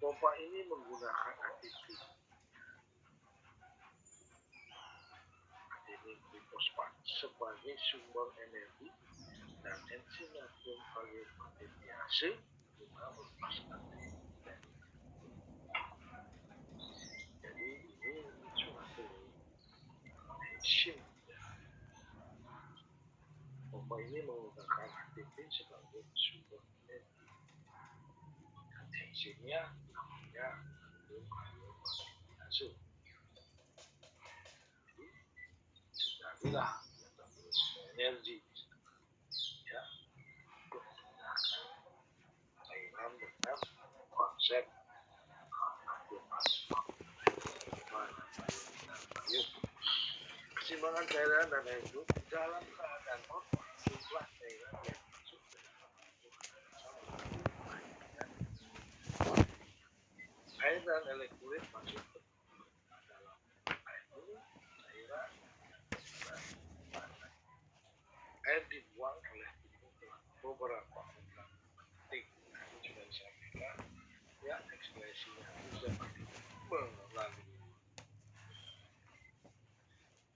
Pompa ini menggunakan ATP fosfat sebagai sumber energi dan enzim natrium kalium ATPase guna melepaskan. Jadi ini suatu enzim. Pompa ini menggunakan ATP sebagai sumber energi. Dan enzimnya namanya natrium kalium ATPase. Jadi jadilah energi ya untuk menggunakan cairan dengan konsep keseimbangan cairan dan air hidup dalam keadaan normal. Jumlah cairan yang masuk ke dalam tubuh sama air dan elektrolit masuk ke dalam air minum, cairan, air dibuang oleh tubuh beberapa organ penting. Sudah disampaikan ya ekspresinya itu seperti melalui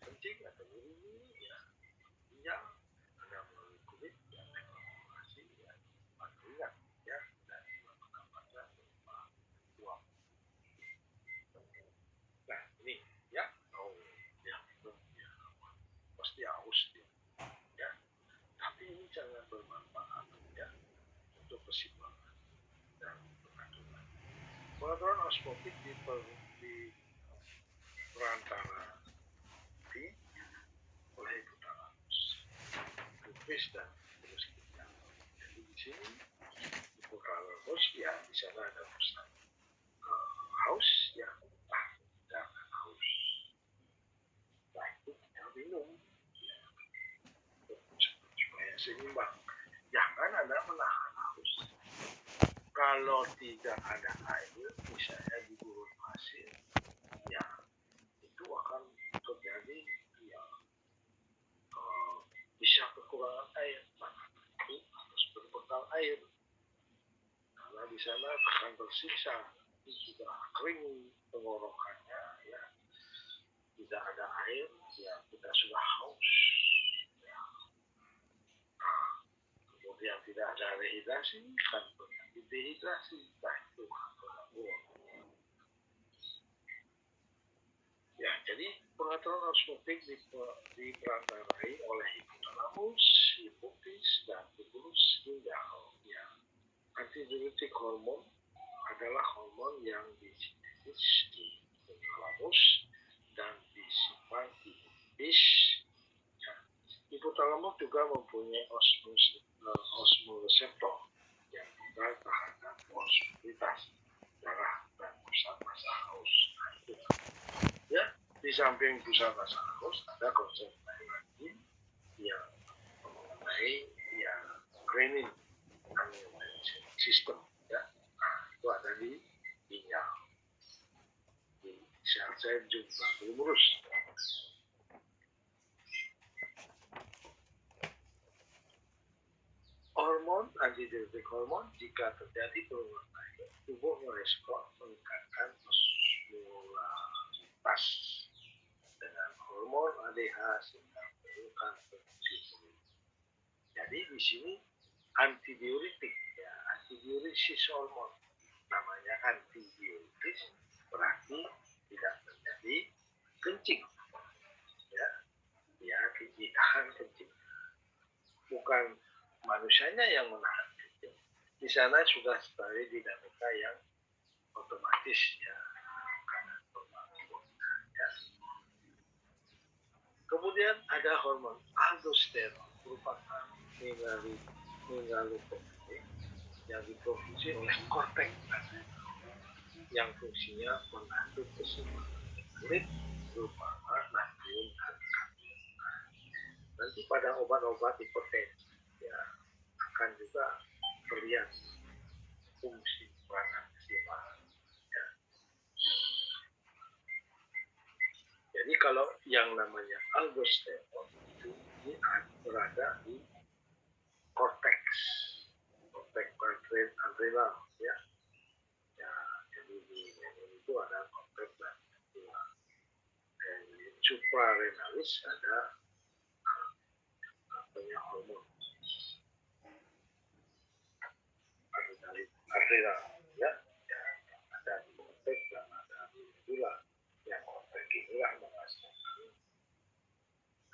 kencing atau urin ya ginjal ada melalui kulit dan evakuasi ya keringat ya dari pernapasan berupa uap. Nah ini ya yang itu ya pasti haus ya tapi ini jangan bermanfaat ya untuk kesimbangan dan pengaturan. Pengaturan osmotik di perantara oleh hipotalamus, pubis dan terus kita. Jadi di sini hipotalamus ya di sana ada pusat haus ya jangan haus. Nah itu kita minum ya, supaya seimbang. Jangan ada menahan haus. Kalau tidak ada air, misalnya di gurun pasir, ya itu akan terjadi ya bisa kekurangan air, maka itu harus berbekal air. Karena di sana akan tersisa, sudah kering tenggorokannya, ya tidak ada air, ya kita sudah haus. Ya. Nah, kemudian tidak ada rehidrasi, kan terjadi dehidrasi. Nah itu gangguan. Ya, jadi pengaturan osmotik diperantarai oleh hipotalamus, hipofis, dan tubulus ginjal. Ya, antidiuretik hormon adalah hormon yang disintesis di hipotalamus dan disimpan di hipofis. Ya, hipotalamus juga mempunyai osmoreseptor yang juga terhadap osmobilitas darah dan pusat massa haus. Nah, itu ya, di samping pusat massa haus ada konsep lain lagi yang mengenai ya feminin angiotensin system ya. Itu ada di ginjal, di sel-sel jumlah glomerulus. Hormon antidiuretik hormon jika terjadi penurunan air, tubuh merespon meningkatkan osmolaritas dengan hormon ADH sehingga menurunkan produksi urin. Jadi di sini antidiuretik ya, antidiuresis hormon namanya antidiuretis berarti tidak terjadi kencing ya, dia ditahan kencing, bukan manusianya yang menahan kencing. Di sana sudah terjadi dinamika yang otomatis ya, karena ya. Kemudian ada hormon aldosteron merupakan mineraloprotein yang diproduksi oleh korteks yang fungsinya mengatur keseimbangan kulit terutama natrium dan kalium. Nanti pada obat-obat hipertensi ya akan juga terlihat fungsi peranan keseimbangan. Ya. Jadi kalau yang namanya aldosteron itu berada di korteks adrenal ya. Ya, jadi di itu ada korteks dan di suprarenalis ada hormon adrenal ya, ada di korteks dan ada di medula. Yang korteks inilah menghasilkan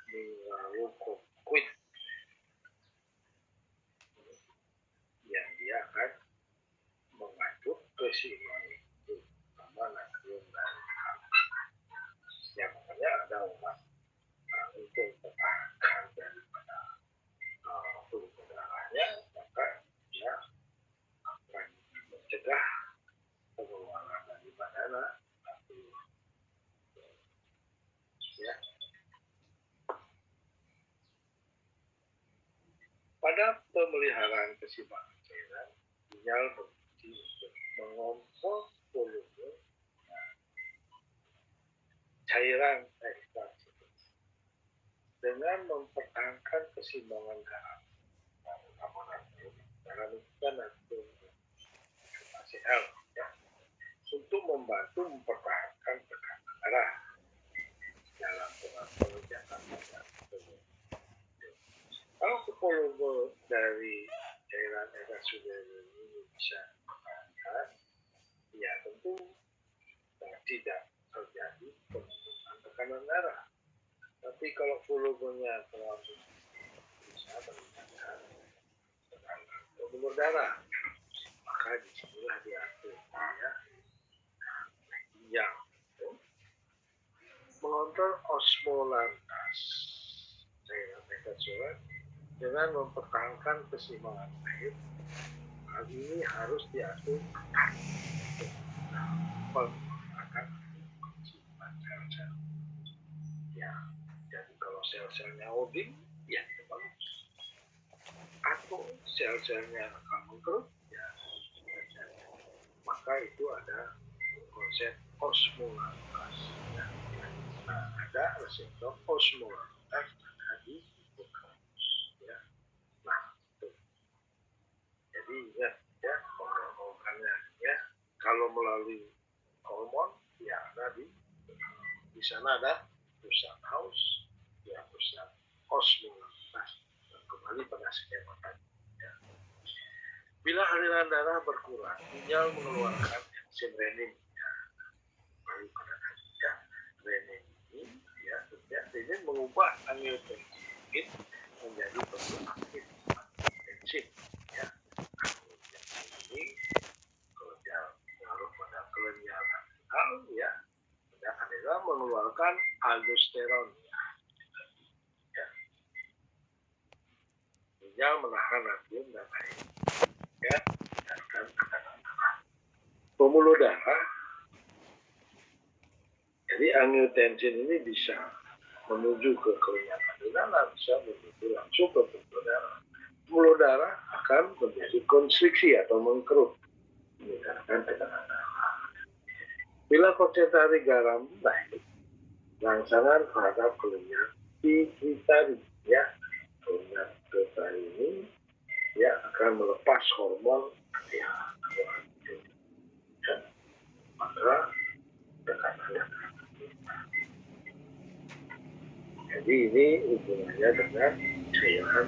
mineralocorticoid yang dia akan mengatur keseimbangan itu sama natrium dan kalium. Yang makanya ada obat untuk mempertahankan daripada pembuluh darahnya, maka dia akan mencegah pengeluaran daripada natrium. Ya. Pada pemeliharaan keseimbangan cairan, ginjal berfungsi untuk mengontrol volume cairan ekstraktif dengan mempertahankan keseimbangan garam. Garam itu kan natrium HCl ya, untuk membantu mempertahankan tekanan darah dalam pengerjaan darah. Kalau volume dari cairan ekstraktif ini bisa dipertahankan, ya tentu tidak terjadi penurunan tekanan darah. Tapi kalau volumenya terlalu bisa meningkatkan tekanan pembuluh darah, maka disinilah diatur ya yang mengontrol osmolaritas cairan ekstraktif dengan mempertahankan keseimbangan air. Hal ini harus diatur ketat akan keseimbangan sel-sel. Ya, jadi kalau sel-selnya holding, ya itu bagus. Atau sel-selnya kanker, ya maka itu ada konsep osmolaritas. Ya. Nah, ada reseptor osmolaritas ada di hipokampus. Ya. Nah, itu. Jadi ingat ya organ-organnya ya. Kalau melalui hormon, ya ada di sana ada pusat haus, ya pusat osmolaritas. Kembali pada skema tadi. Ya. Bila aliran darah berkurang, ginjal mengeluarkan enzim renin. Ya. Kembali pada tadi ya. Renin ini, ya, renin mengubah angiotensin menjadi bentuk aktif enzim. Ya. Angiotensin ini kalau dia mengaruh pada kelenjar adrenal, ya, adrenal mengeluarkan aldosteron. Ya. Ginjal menahan natrium dan air. Ya, dan pembuluh darah. Jadi angiotensin ini bisa menuju ke kelenjar adrenal, bisa menuju langsung ke pembuluh darah. pembuluh darah akan menjadi konstriksi atau mengkerut, meningkatkan tekanan darah. Bila konsentrasi garam naik, rangsangan terhadap kelenjar pituitari, ya, kelenjar pituitari ini ya akan melepas hormon ya, maka tekanannya. Jadi ini hubungannya dengan cairan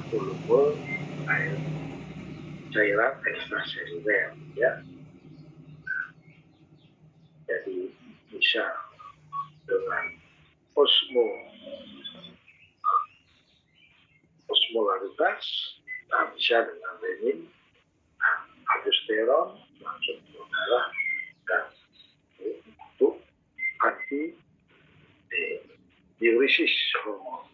volume air, cairan ekstraseluler, ya. Jadi bisa dengan osmolaritas, bisa dengan renin, aldosteron, langsung darah, dan untuk anti diuresis hormon.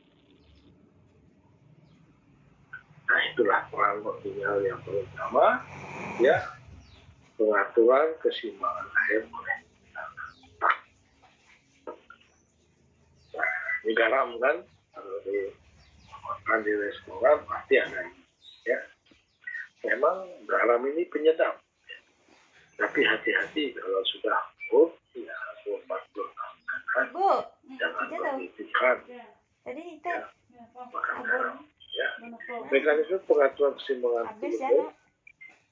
Nah, itulah peran optimal yang pertama, ya, pengaturan keseimbangan air oleh ini garam kan, kalau makan di restoran pasti ada ini, ya. Memang garam ini penyedap, tapi hati-hati kalau sudah ya 40 tahun kan, jangan berlebihan Tadi ya, makan garam, ya. Mekanisme pengaturan keseimbangan tubuh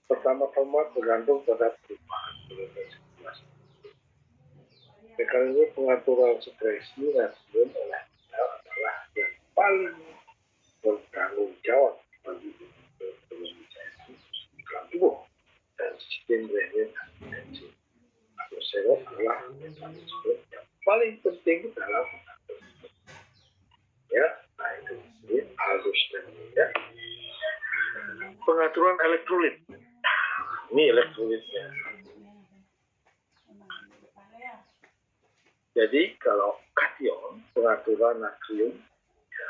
pertama-tama tergantung pada perubahan sirkulasi. Mekanisme pengaturan sekresi natrium oleh sel adalah yang paling bertanggung jawab bagi dalam tubuh dan sistem drainase tensi. Atau sel adalah mekanisme yang paling penting dalam ya, nah itu aldosteron, ya. Pengaturan elektrolit. Ini elektrolitnya. Jadi kalau kation, pengaturan natrium, ya.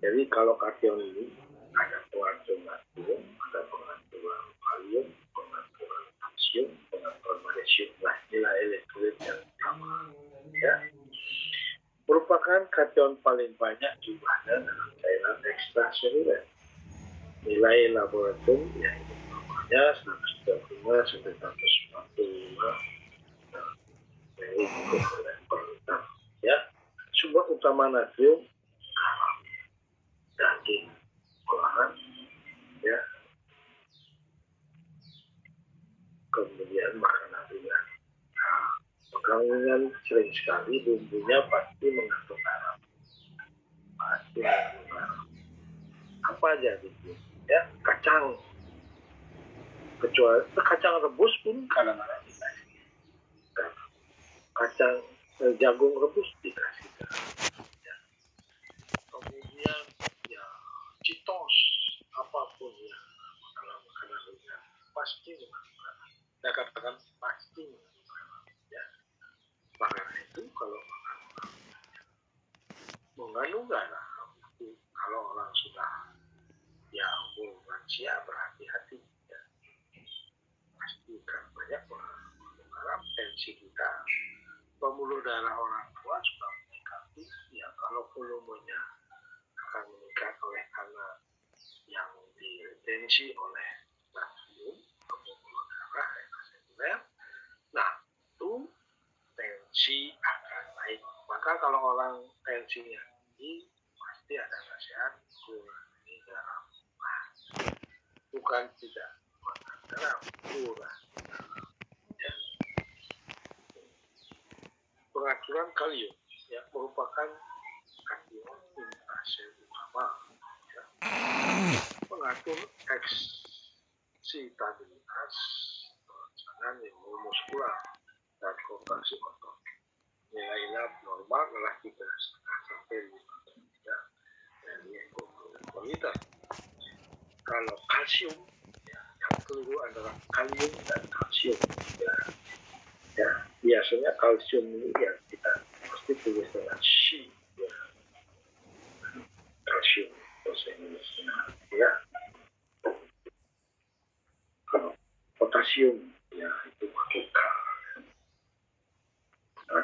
Jadi kalau kation ini ada pengaturan natrium, ada pengaturan kalium, pengaturan kalsium, pengaturan magnesium. Nah, inilah elektrolit yang sama, ya. Merupakan kation paling banyak jumlahnya dalam cairan ekstraseluler. Nilai laboratorium yaitu namanya 135 sampai 145 per ya. Sumber utama natrium daging olahan, ya, kemudian makanan ringan. Nah, makanan ringan sering sekali bumbunya pasti mengandung garam, apa aja gitu, ya, kacang, kecuali kacang rebus pun kadang-kadang dikasih garam. Kacang jagung rebus dikasih garam, ya. Kemudian ya citos apapun ya, makanan ringan pasti mengandung garam. Saya katakan pasti mengandung garam, ya. Maka itu kalau mengandung garam itu kalau orang sudah ya umur lansia berhati-hati, ya. Pasti kan banyak mengandung garam. Tensi kita, pembuluh darah orang tua sudah meningkati, ya kalau volumenya akan meningkat oleh karena yang diretensi oleh natrium ke pembuluh darah ekstraseluler. Nah, itu tensi akan naik. Maka kalau orang tensinya tinggi, pasti ada nasihat kurangi garam. Nah, bukan tidak makan garam, kurangi garam, ya. Pengaturan kalium, ya, merupakan kation intrasel utama, ya. Mengatur eksitabilitas perancangan neuromuskular dan kontraksi otot. Nilai lab normal adalah 3,5 sampai 5 dari ekokoliter. Kalau kalsium, ya, yang keliru adalah kalium dan kalsium, ya. Ya, biasanya kalsium ini ya kita pasti tulis dengan C, ya. Kalsium bahasa Indonesia, ya. Kalau potasium ya itu pakai K,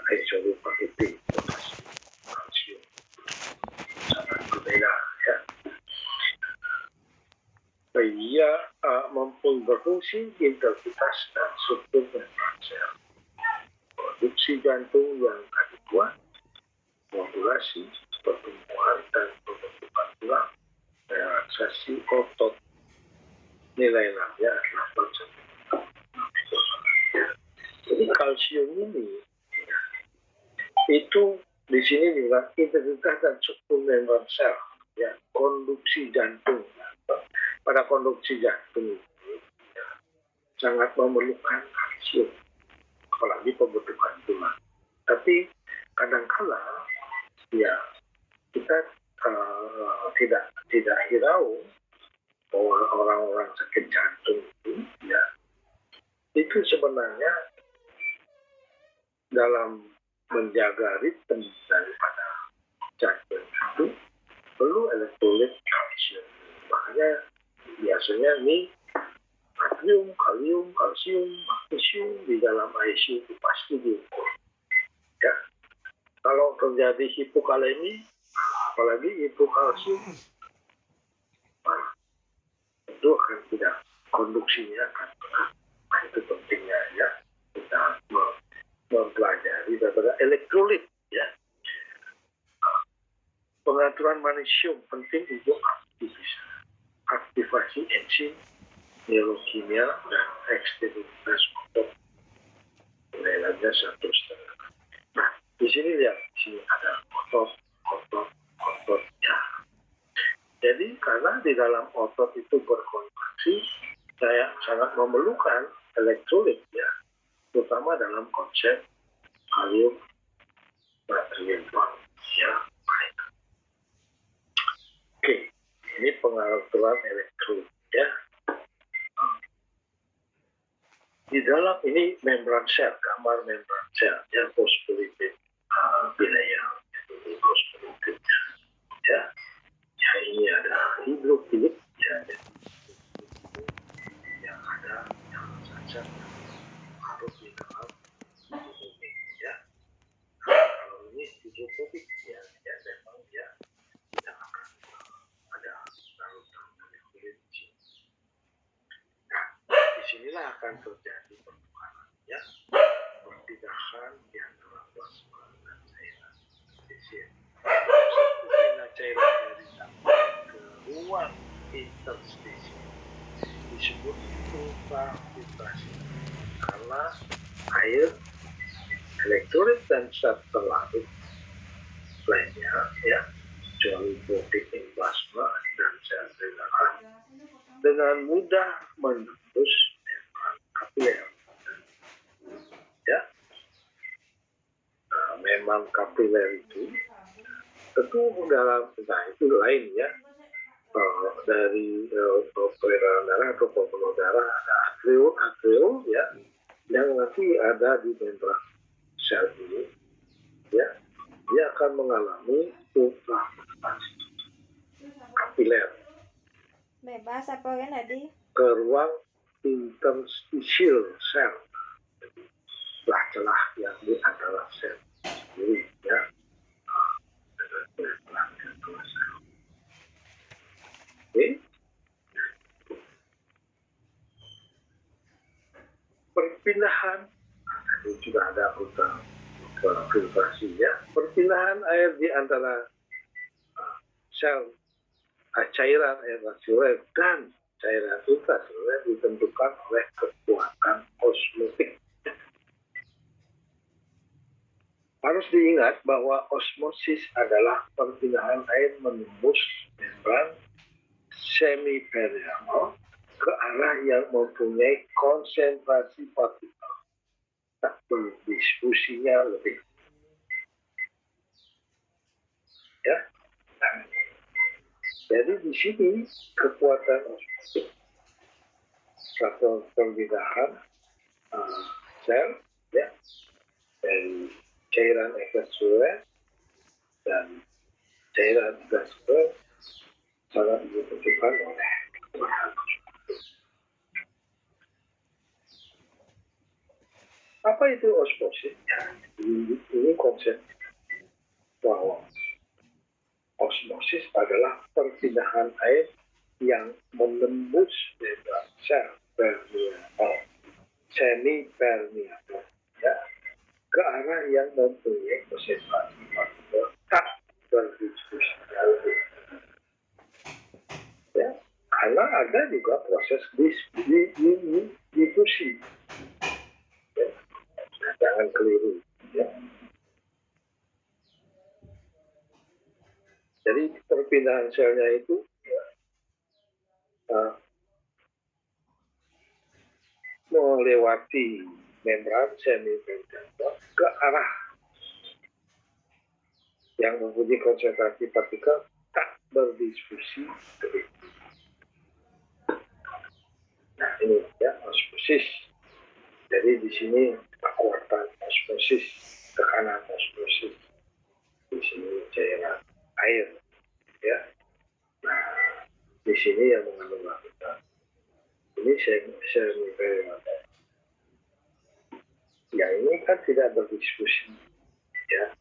isolir pakai P, potasium, kalsium sangat berbeda, ya. Ia berfungsi integritas dan struktur membran sel. Produksi jantung yang adekuat, modulasi, pertumbuhan dan pembentukan tulang, relaksasi otot. Nilai labnya adalah protein. Jadi kalsium ini itu di sini juga integritas dan struktur membran sel, ya, konduksi jantung. Pada konduksi jantung ini ya, sangat memerlukan kalsium, apalagi pembentukan tulang. Tapi kadangkala ya kita tidak hirau bahwa orang-orang sakit jantung itu ya itu sebenarnya dalam menjaga ritme daripada jantung itu perlu elektrolit kalsium. Makanya biasanya ini natrium, kalium, kalsium, magnesium di dalam ICU itu pasti diukur. Ya. Kalau terjadi hipokalemi, apalagi hipokalsium, itu akan tidak, konduksinya akan pernah. Nah, itu pentingnya ya kita mempelajari daripada elektrolit ya. Pengaturan magnesium penting untuk aktivasi enzim, neurokimia dan eksterilitas otot. Nilainya 1,5. Nah, di sini lihat, di sini ada otot ya. Jadi karena di dalam otot itu berkontraksi, saya sangat memerlukan elektrolit ya, terutama dalam konsep kalium, natrium, ya. Oke, ini pengaturan elektrolit ya. Di dalam ini membran sel, kamar membran sel, ya, fosfolipid bilayer, ini fosfolipidnya, ya. Ya, ini ada hidrofilip, ya, yang ada yang saja harus di dalam hidrofilip, ya. Kalau ini hidrofobik, ya, memang dia tidak akan ada larutan hidrofilip di sini. Nah, disinilah akan terjadi pertukaran, ya, perpindahan di antara plasma dan cairan. Di sini, perpindahan cairan dari dalam ke ruang interstisi disebut ultrafiltrasi karena air, elektrolit dan zat terlarut lainnya ya, kecuali protein plasma dan sel darah dengan mudah menembus membran kapiler. Ya, nah, memang kapiler itu tentu dalam, nah itu lain ya. Dari peredaran darah atau pembuluh darah ada atriol ya, yang nanti ada di membran sel ini ya, dia akan mengalami ultrafiltrasi kapiler Bebas apa kan tadi? ke ruang interstitial sel, celah-celah yang di antara sel sendiri ya. Oke. Perpindahan itu juga ada ultrafiltrasi ya. Perpindahan air di antara sel cairan intraseluler dan cairan intraseluler ditentukan oleh kekuatan osmotik. Harus diingat bahwa osmosis adalah perpindahan air menembus membran semipermeabel ke arah yang mempunyai konsentrasi partikel tak berdiskusinya lebih. Ya. Jadi di sini kekuatan osmotik atau perpindahan sel ya dari cairan ekstraseluler dan cairan intraseluler sangat ditentukan oleh kekuatan. Apa itu osmosis? Ya, ini konsep bahwa osmosis adalah perpindahan air yang menembus membran sel permeabel, semi permeabel, ya, ke arah yang mempunyai konsentrasi partikel tak berdiskusi. Ya, karena ada juga proses difusi. Ya, jangan keliru. Ya. Jadi perpindahan selnya itu ya, melewati membran semi permeabel ke arah yang mempunyai konsentrasi partikel tak berdiskusi. Nah ini ya osmosis. Jadi di sini kekuatan osmosis, tekanan osmosis. Di sini cairan air, ya. Nah di sini yang mengandung lapisan. Ini semi permeabel. Yang ini kan tidak berdiskusi, ya.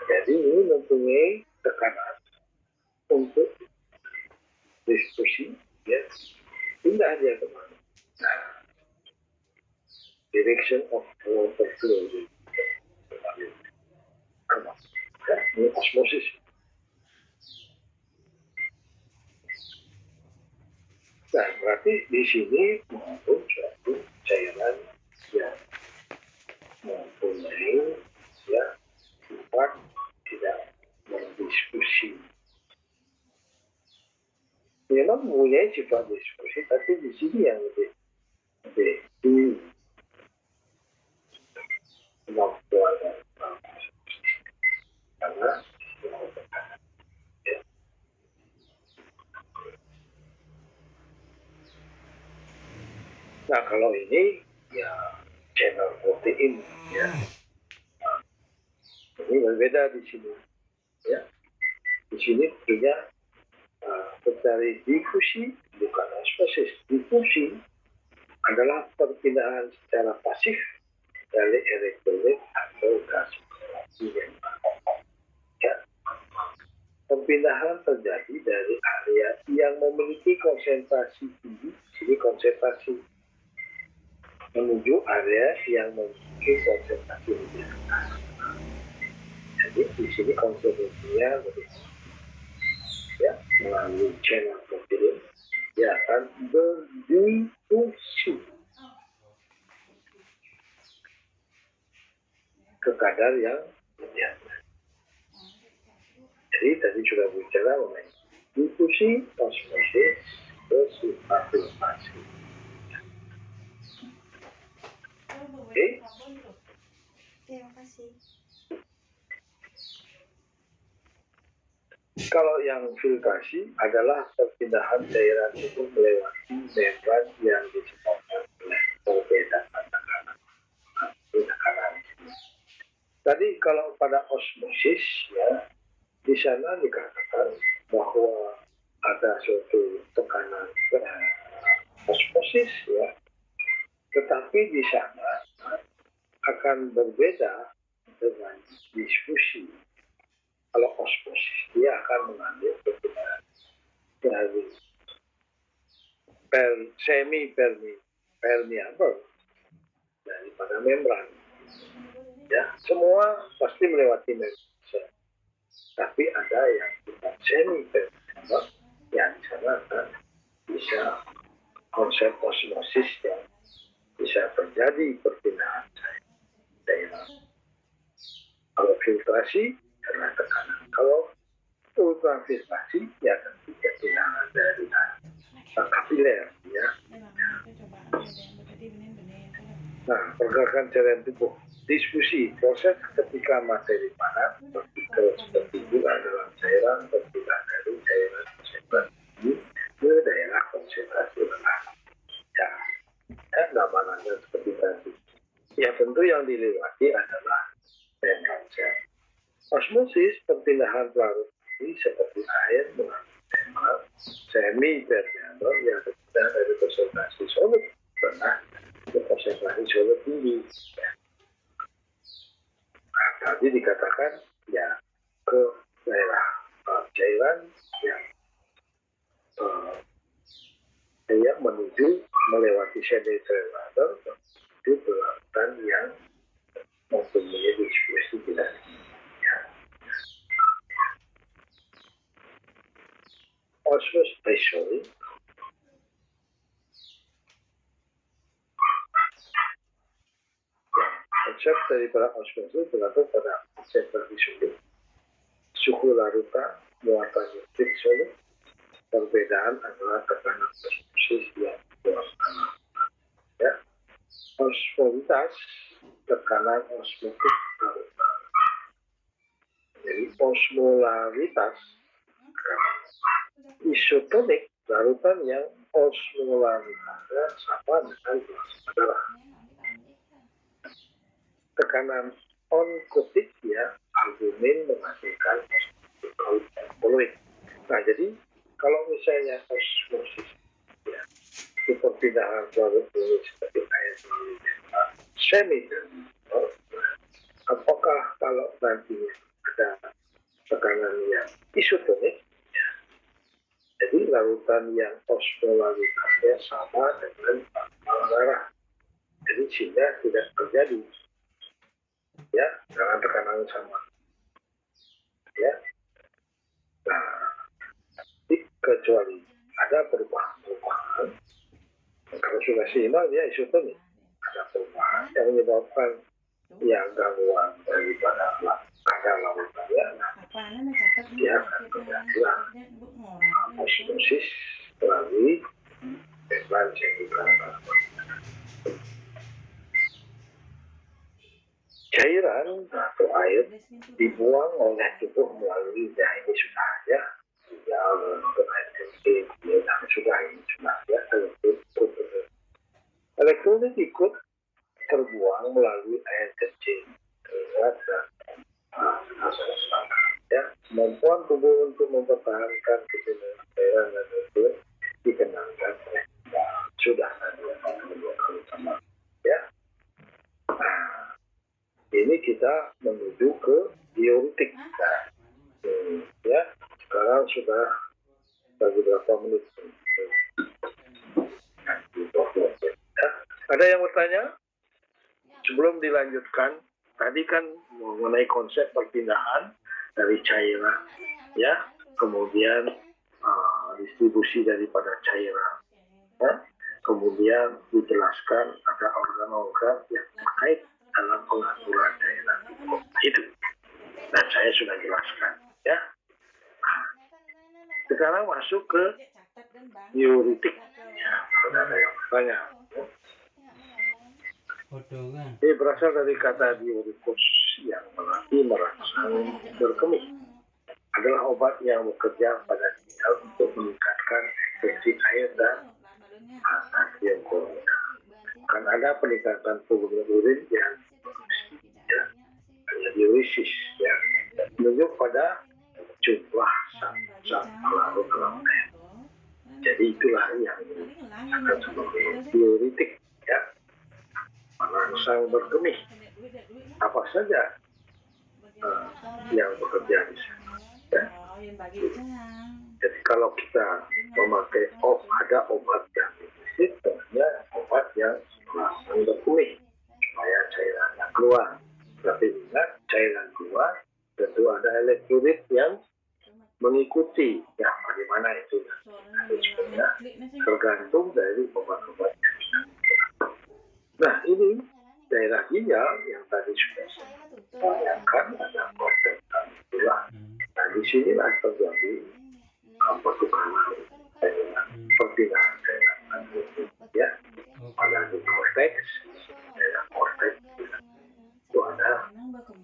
Jadi ini mempunyai tekanan untuk diskusi, ya. Pindah dia kemana? Nah, direction of water flow. Ya, ini osmosis. Nah, berarti di sini mengandung suatu cairan yang mempunyai ya sifat tidak berdiskusi. Memang mempunyai sifat diskusi, tapi di sini yang lebih kemampuan karena ya. Nah kalau ini ya channel protein, ya. Ini berbeda di sini, ya. Di sini punya terjadi difusi, bukan osmosis. Difusi adalah perpindahan secara pasif dari elektrolit atau gas oksigen. Ya. Perpindahan terjadi dari area yang memiliki konsentrasi tinggi, jadi konsentrasi menuju area yang memiliki konsentrasi lebih rendah. Jadi di sini konsentrasinya lebih, ya, melalui channel protein dia akan berdifusi ke kadar yang lebih. Jadi tadi sudah bicara mengenai difusi, osmosis, bersifat filtrasi. Oke? Terima kasih. Kalau yang filtrasi adalah perpindahan cairan itu melewati membran yang disebabkan oleh perbedaan tekanan. Tadi kalau pada osmosis, ya, di sana dikatakan bahwa ada suatu tekanan osmosis, ya, tetapi di sana akan berbeda dengan difusi. Kalau osmosis dia akan mengambil perpindahan dari semi permeabel daripada membran. Ya, semua pasti melewati membran. Tapi ada yang bukan semi permeabel, yang di sana kan bisa konsep osmosis yang bisa terjadi perpindahan cairan. Kalau filtrasi karena tekanan. Kalau ultrafiltrasi ya tentu perpindahan dari kapiler, ya. Nah, pergerakan cairan tubuh. Diskusi proses ketika materi panas partikel seperti gula dalam cairan berpindah dari cairan konsentrasi ke daerah konsentrasi rendah. Ya, gambarannya seperti tadi. Ya tentu yang dilewati adalah membran sel. Osmosis perpindahan larut ini seperti air mengandung membran semi permeabel yang berpindah dari konsentrasi solid rendah ke konsentrasi solid tinggi. Nah, tadi dikatakan ya ke daerah cairan yang menuju melewati semi-trailer menuju ke lautan yang mempunyai distribusi tidak tinggi. Also especially konsep daripada osmosis bergantung pada konsep tadi sulit. Suhu larutan, muatan nuklir solid. Perbedaan adalah tekanan osmosis yang dibuatkan. Ya. Osmolitas, tekanan osmotik larutan. Jadi osmolaritas, isotonik larutan yang osmolaritasnya sama dengan plasma darah. Tekanan onkotik ya, albumin menghasilkan koloid. Nah, jadi kalau misalnya osmosis ya, itu perpindahan produk ini seperti air semi, apakah kalau nantinya ada tekanan yang isotonik, ya, jadi larutan yang osmolaritasnya sama dengan plasma darah, jadi sehingga tidak terjadi ya dengan tekanan sama ya. Nah, kecuali ada perubahan kalau sudah seimbang ya isotonik, ada perubahan yang menyebabkan yang gangguan daripada kadar larutannya ya akan terjadilah osmosis melalui membran sekunder. Cairan atau air dibuang oleh tubuh melalui ini sudah ya, untuk air kencing, sudah ya, elektrolit ikut terbuang melalui air kencing, ya, kemampuan tubuh untuk mempertahankan kejenuhan cairan dan elektrolit dikenangkan oleh sudah ada sama ya. Ini kita menuju ke diuretik. Nah, ya, sekarang sudah bagi berapa menit? Ya. Ada yang bertanya? Sebelum dilanjutkan, tadi kan mengenai konsep perpindahan dari cairan, ya, kemudian distribusi daripada cairan, ya, kemudian dijelaskan ada organ-organ yang terkait dalam pengaturan cairan itu, dan saya sudah jelaskan ya. Sekarang masuk ke diuretik ya, ada yang bertanya. Ini berasal dari kata diuretik yang berarti merangsang berkemih, adalah obat yang bekerja pada ginjal untuk meningkatkan efeksi air dan natrium klorid. Akan ada peningkatan volume urin yang diuresis ya, menunjuk pada jumlah zat larut dalam air. Jadi itulah yang akan sebagai diuretik ya, merangsang berkemih. Apa saja yang bekerja di sana ya. Jadi kalau kita memakai ada obat yang diuresis, tentunya obat yang merangsang berkemih supaya cairannya keluar. Tapi ingat, cairan keluar tentu ada elektrolit yang mengikuti ya, bagaimana itu ya, tergantung dari obat-obatnya. Nah, ini daerah ginjal yang tadi sudah saya bayangkan ada proses tulang. Nah, disinilah terjadi pertukaran perpindahan cairan ya, pada di korteks, daerah korteks itu ada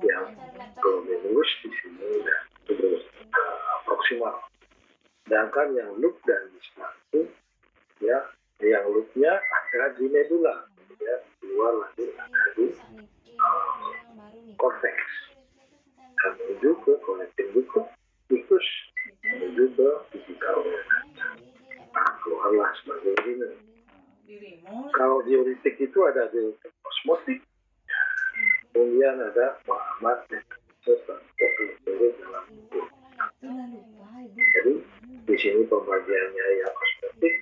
yang glomerulus di sini dan terus proksimal. Sedangkan yang loop dan distal itu ya, yang loopnya ada di medula, ya, keluar lagi ada di korteks dan menuju ke connecting ductus menuju ke vesical organ. Nah, keluarlah sebagai urine. Kalau diuretik itu ada diuretik osmotik, kemudian ada muhammad dalam tubuh. Jadi di sini pembagiannya yang osmotik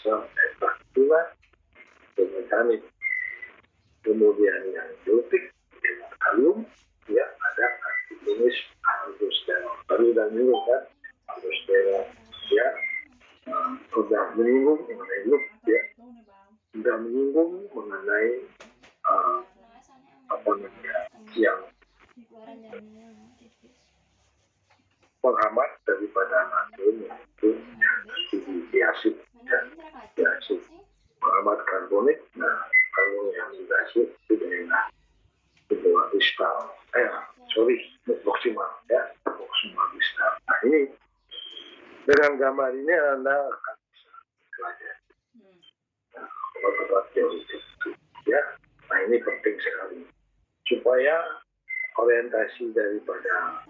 asam evakulat metanik. Kemudian yang biotik dengan kalium, ya ada jenis aldosterone. Tadi udah menyinggung kan, aldosterone, ya sudah menyinggung mengenai loop, ya sudah menyinggung mengenai apa namanya yang penghambat daripada natrium yaitu diasid, ya, diasid penghambat karbonik. Nah, kalau yang diasid itu daerah kedua distal, proksimal, ya, proksimal distal. Nah, ini dengan gambar ini Anda akan bisa pelajari obat-obat teoritik itu, ya. Nah, ini penting sekali supaya orientasi daripada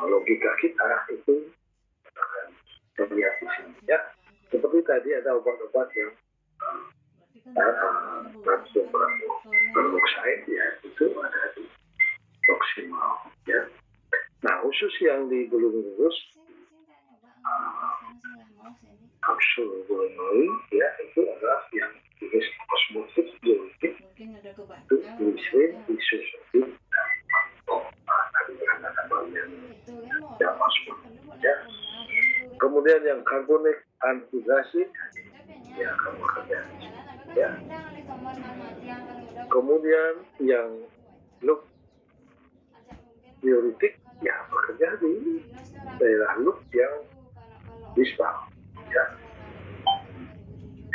logika kita itu akan terlihat di sini, ya. Seperti tadi ada obat-obat yang natrium peroksida, ya, itu ada di proksimal, ya. Nah, khusus yang di belum lulus kapsul glucosamine, ya, itu adalah yang jenis osmotik biotik, itu glycerin, isosotik, dan yang osmotik, ya. Kemudian yang karbonik anhidrasi, ya, karbohidrat, ya. Kemudian yang loop diuretik, ya, bekerja di daerah loop yang distal, ya.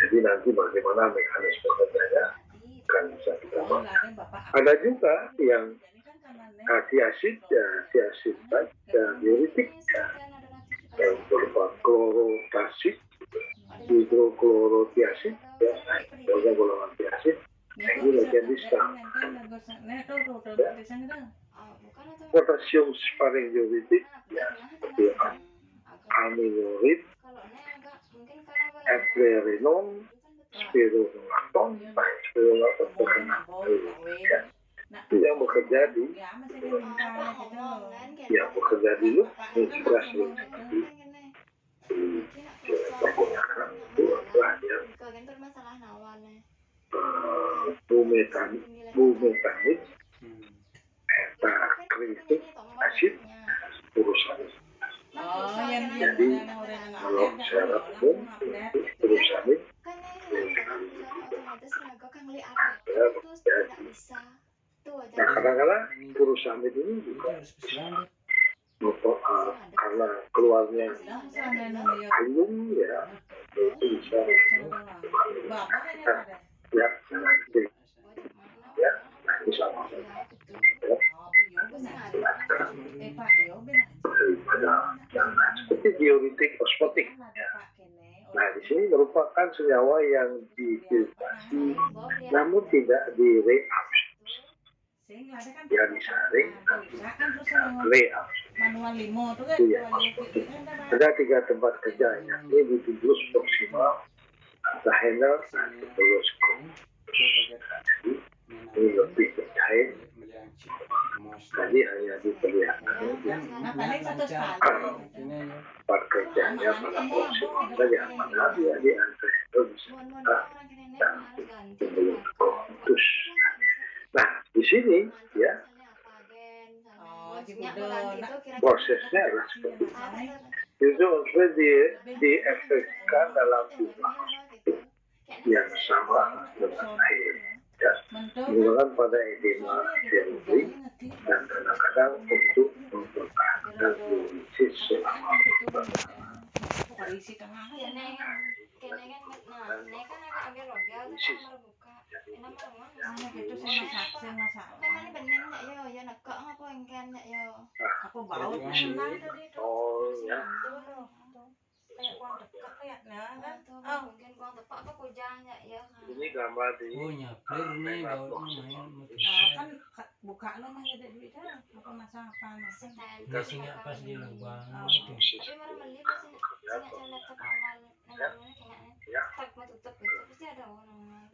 Jadi nanti bagaimana mekanisme kerjanya akan bisa kita bahas. Ada juga yang diasid, ya, diasid diuretik, ya, yang berupa klorotiasid, hidroklorotiasid, ya, nah, golongan tiasid. Nah, ini bagian distal. Ya. Potasium sparing diuretik, ya, seperti aminorid, eplerenone, spironolactone, spironolactone terkenal, ya. Itu yang bekerja di loop inspirasi menggunakan itu adalah yang bumetanik, hetakritik asid, furusamid. Jadi kalau secara umum furusamid nah, kadang-kadang furusamid ini juga karena keluarnya kalium, ya, itu bisa ya, ya, nah, ini sama, ya, daripada yang seperti diuretik osmotik, ya. Nah, di sini merupakan senyawa yang difiltrasi namun tidak direabsorpsi, ya, disaring reabsorpsi, ya, osmotik. Ada 3 tempat kerja, yakni di tubulus proksimal, tahenal, dan tubulus kompleks. Ini lebih terkait. Tadi hanya diperlihatkan tempat kerjanya pada proksimal saja, padahal dia di anterior bisa dan tubulus kompleks. Nah, di sini, ya, prosesnya adalah seperti ini. Itu maksudnya diefekkan dalam jumlah yang sama dengan air, ya, menggunakan pada edema teori dan kadang-kadang untuk mempertahankan urisis selama ini gambar di kan buka lo mah ada duit dah apa masa apa nggak singa pas di lubang itu tapi marah beli pasti singa cari laptop awal namanya kayaknya tak mau tutup itu pasti ada orang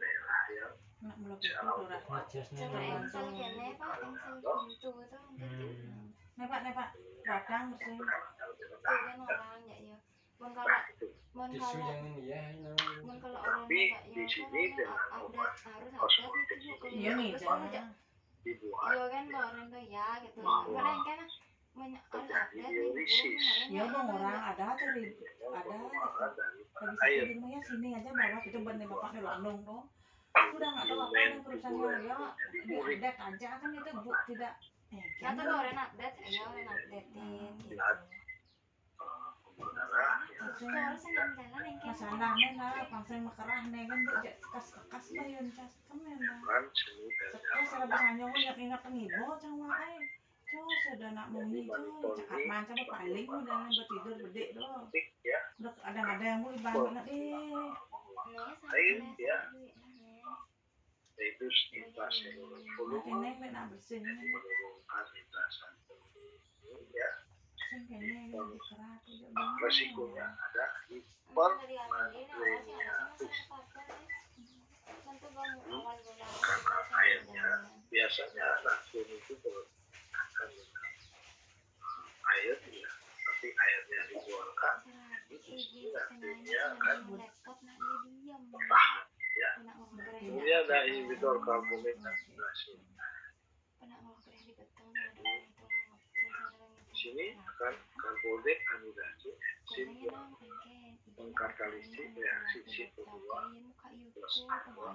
nak belum itu udah cara engsel kene pak engsel pintu itu nepak batang mesin tuh kan orang ya ya mon kalau tisu jangan ya Tapi di sini dengan obat kosmetik ini Iya nih, memang dah. dibuat Iya kan orang tuh ya gitu. Bahwa Kadang kan terjadi update diuresis. Ya bang orang ada tuh ada pengeluaran dari lagi air. sakit ya sini aja bawa kita bener bapaknya Bandung tuh. Udah nggak tahu apa nih perusahaannya ya di update aja kan itu bu tidak. ya tuh orang update ya orang updatein gitu. Pembuluh darah Soalnya saya nggak jalan yang kayak Masalahnya nah pangsai makerah nih kan bu jak kas bayon cas kemen lah. kan seni dan Sekarang saya bertanya ingat ibu cang wae. Coba sudah nak mumi tuh cakap macam paling udah tidur bedek doh. musik ya Udah ada yang mau ibarat nak air ya yaitu stimulus volume Ini benar bersih ini. menurunkan lintasan ya Sing kene lebih kerat tuh bang. resikonya ada karena airnya biasanya racun itu berkaitan dengan air ya tapi airnya dikeluarkan itu nantinya akan tahan ya kemudian ada inhibitor karbonat aktivasi di sini akan karbonat anidasi sini mengkatalisis reaksi CO2 plus aqua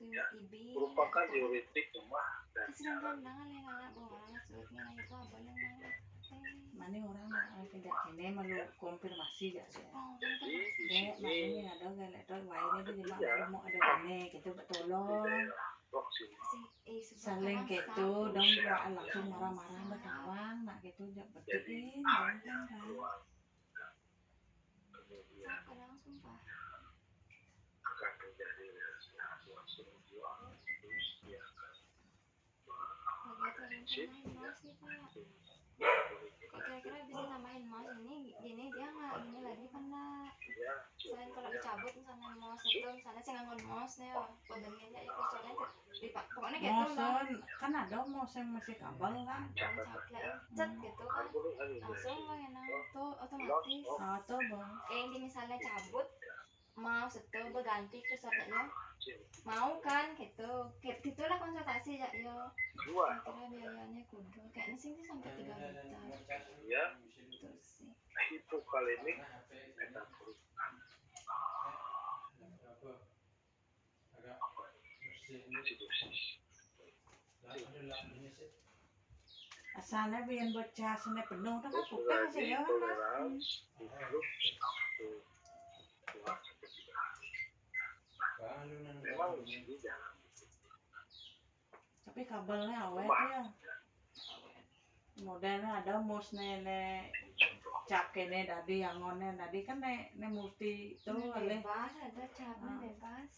ya merupakan diuretik lemah dan jarang Mana orang tidak kene malu konfirmasi ya sih. jadi di sini Makanya ada galak tuh wae ini di mana mau ada kene gitu di betulong. daerah proksimal Saling gitu dong gua langsung marah-marah bertawang nak gitu jak betuin hanya kan. keluar kemudian akan terjadi reaksi aktuasi jual terus dia akan menganalisis ya kok kira-kira bisa tambahin mouse ini gini dia nggak gini lagi kan nak ya selain kalau dicabut misalnya mouse itu misalnya saya nggak mouse nih ya badannya ya kursornya pokoknya gitu lah Motion kan ada motion masih kabel kan. caplek cet gitu kan langsung lah ya tuh otomatis Atau bang. ini misalnya cabut mouse itu berganti kursornya mau kan gitu gitulah konsultasi ya yo dua kira biayanya kudu kayaknya sih sampai 3 juta ya terus sih hipokalemik metabolik acidosis Asalnya biar bocah sene penuh tuh kan terus bukan berarti sih ya. toleransi hidup waktu 2 sampai 3 hari memang di sini jangan Tapi kabelnya awet lemah ya. Modelnya ada mus nene contoh cap kene tadi yang ngone tadi kan ne multi tuh oleh. bebas ada cabang bebas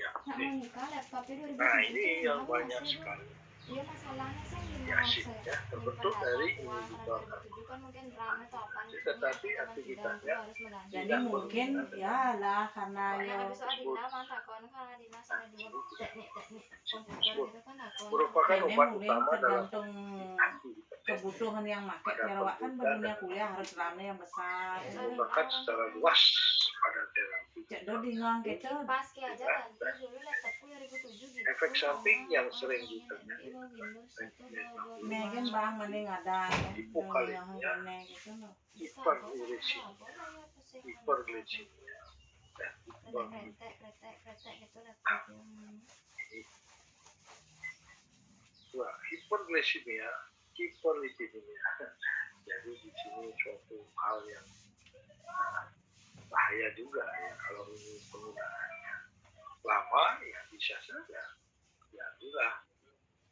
ya nak oke. mau nikah laptopnya 2007 Nah ini yang banyak sekali iya masalahnya saya ya asiknya terbentuk dari inhibitor kan mungkin drama atau apa tetapi aktivitasnya Jadi mungkin ya lah karena ya habis Adinda mantakon karena Adinda sana dua teknik komputer gitu kan aku merupakan ini obat mungkin utama dalam tergantung aktivitas kebutuhan yang make Jarawat kan berunya kuliah harus rame yang besar. menggunakan secara luas pada terapi. Cek do bingung gitu. pas ki aja ganti dulu laptopku 2007 gitu Efek samping yang sering terjadi Megan bang mending ada hipokalemia, yang gitu loh. hiperuricemia, hiperglikemia, dan retek gitu laptopnya Wah, hiperglikemia, hiperlipidemia. Jadi di sini suatu hal yang bahaya juga ya kalau ini penggunaannya lama ya bisa saja jadilah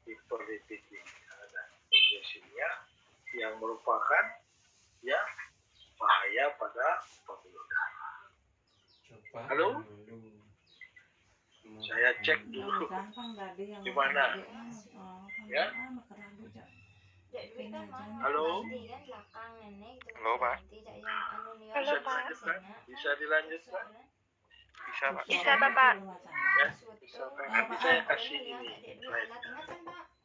hiperlipidemia dan hiperglikemia yang merupakan ya bahaya pada pembuluh darah. Halo? Saya cek dulu. Gampang tadi yang Gimana? Ya? Halo? Halo, Pak. Halo, Pak. Bisa dilanjutkan? Bisa, Pak. Ya, bisa. Nanti saya kasih ini.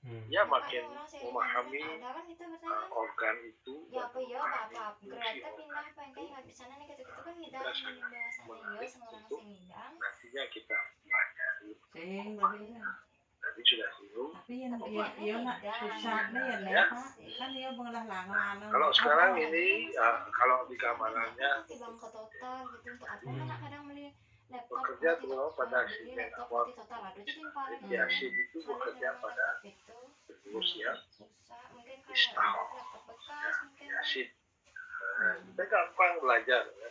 dia Ya, makin Pak, orang sering memahami ada kan itu bertanya organ itu ya apa ya memahami Bapak fungsi Greta organ pindah itu. pengen nggak bisa nih gitu kan Kita ngidang sangat di bahasanya ya menarik sama orang untuk sing ngidang nantinya kita pelajari. Sing tapi kan. Tadi sudah singgung. Tapi yang Tapi ya kayaknya ya nak beda. susah nih ya Ya. Pak. Kan dia mengolah langan. Kalau sekarang Apa ini lagi kalau di masalahnya kamarnya kasih bangko total gitu untuk apa kan kadang beli laptop bekerja mati terutama total pada beli segmen laptop awal. mati total aduh itu yang paling Radiasi itu paling bekerja dengan pada laptop itu terus ya rusak mungkin kalau install laptop bekas mungkin radiasi. Kita gampang belajar ya,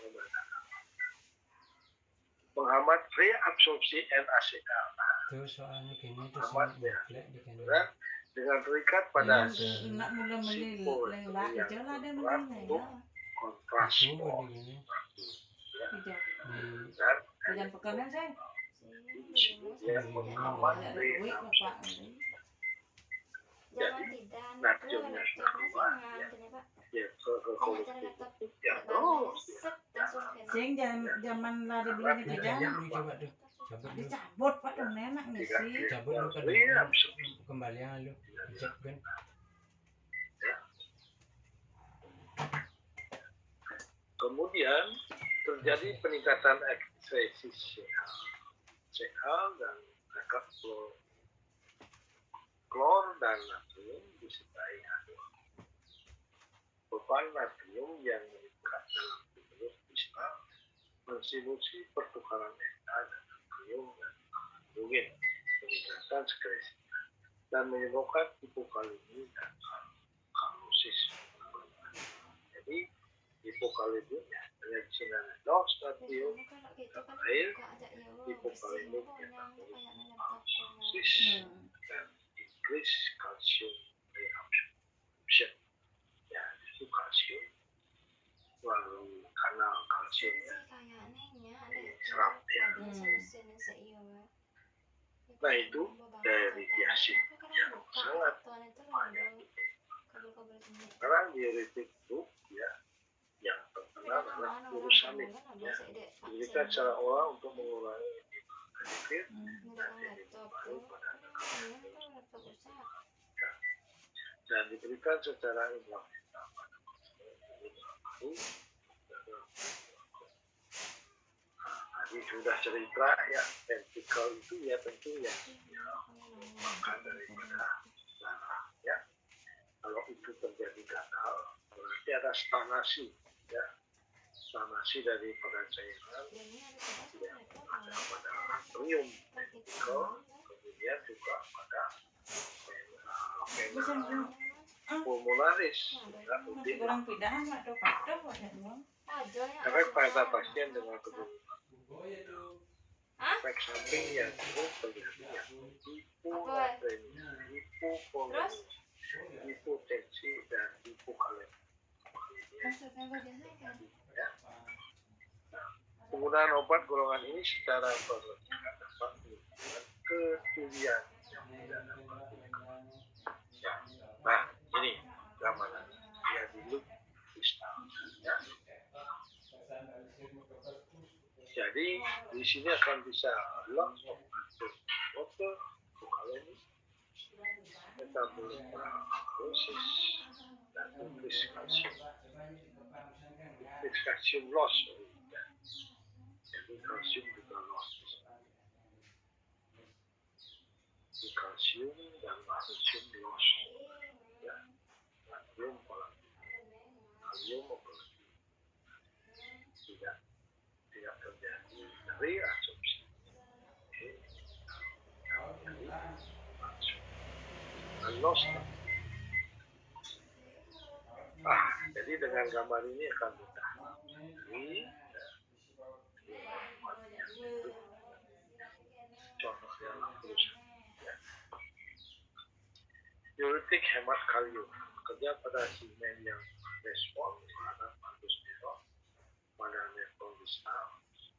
menghambat reabsorpsi NaCl. Tuh soalnya gini tuh Menghambat ya. di kan. Dan dengan terikat pada nak mula meli simpul lelak yang aja lah dia berat meli untuk ya. kontras Itu pol. di gini Hijau. di Dan Jangan pekanan saya. dia menghambat Ada duit reabsorpsi. Bapak. jangan tidak natriumnya laptopnya keluar, sih ya. ngan Pak Ya ke banyak cara kulit laptop ya baru terus set langsung kena Sing zaman lari beli di ini jajan. cabut dulu coba tuh cabut dulu Dicabut Pak dong enak nih tidak sih. cabut lu kan reabsorpsi. kembalian lu cek kan Kemudian terjadi peningkatan ekspresi CL dan klor dan natrium disertai anion. Beban natrium yang meningkat dalam tubuh bisa menstimulasi pertukaran Na dan natrium dan hidrogen, meningkatkan sekresi dan menyebabkan hipokalemi dan kaliosis. Jadi hipokalemi reaksi dos natrium kalau gitu kan air buka aja ya hipokalemi bersih yang pokoknya kayak laptop kaliosis dan increase calcium reabsorption. Ya, itu kalsium melalui kanal kalsium sih kayaknya ada diserap ya. ada solusinya sih ya Nah itu dari diasid yang sangat banyak. Sekarang diuretik itu ya yang terkenal adalah urusamin. Ya, diberikan secara oral untuk mengurangi penyakit dan baru pada dan diberikan secara intravenous pada baru. Tadi sudah cerita ya ventricle itu ya tentu ya makan daripada darah ya. Kalau itu terjadi gagal berarti ada stagnasi ya, stagnasi daripada cairan ada pada atrium ventricle, kemudian juga pada vena pulmonaris ya, Orang pindahan Pak dok ada uang. efek pada pasien dengan kebutuhan efek samping yang terus terjadi ya hiponatremia, hipokolemi, hipotensi dan hipokalemi. maksudnya bagaimana Ya. Penggunaan obat golongan ini secara berlebihan dapat menimbulkan ketulian yang tidak dapat dikendalikan. Ya. Nah, ini gambaran dia di loop kristal. Ya. Jadi di sini akan bisa loss of water, hipokalemi, metabolisme proses dan increase calcium. Increase calcium loss. Jadi kalsium juga loss. Di kalsium dan magnesium loss. Ya, natrium apalagi, kalium apalagi tidak terjadi reabsorpsi. Loss. Jadi dengan gambar ini akan mudah. Ini contohnya langsung. Diuretik hemat kalium kerja pada segmen yang respon terhadap aldosteron pada nefron distal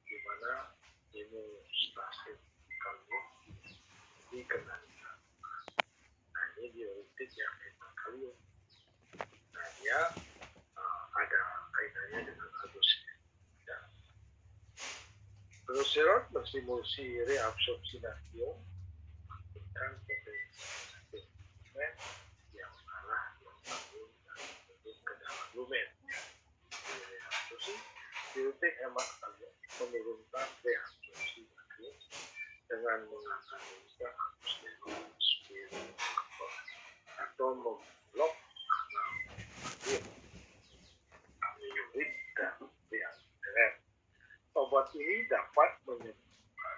di mana hemostasis kalium dikendalikan. Nah ini diuretik yang hemat kalium. Nah dia ada kaitannya dengan aldosteron. Ya. Aldosteron menstimulasi reabsorpsi natrium dan potensi. basement yang mengarah 2 tahun dan menuju ke dalam lumen. Itu sih biotik emang agak menurunkan reabsorpsi baterai dengan mengangkat atau memblok amyloid dan PADR. Obat ini dapat menyembuhkan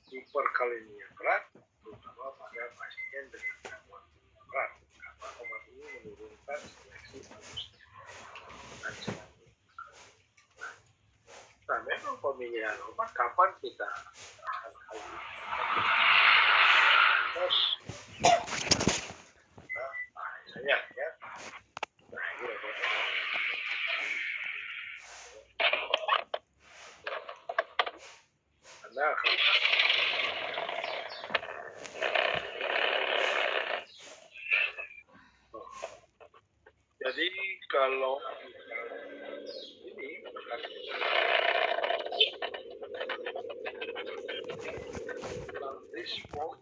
hiperkalemia berat, terutama pada pasien dengan gangguan berat, karena obat ini menurunkan seleksi aldosteron dan selanjutnya. Nah, memang pemilihan obat kapan kita terus bahayanya ya. Nah, ini obatnya. Anda akan jadi kalau ini respon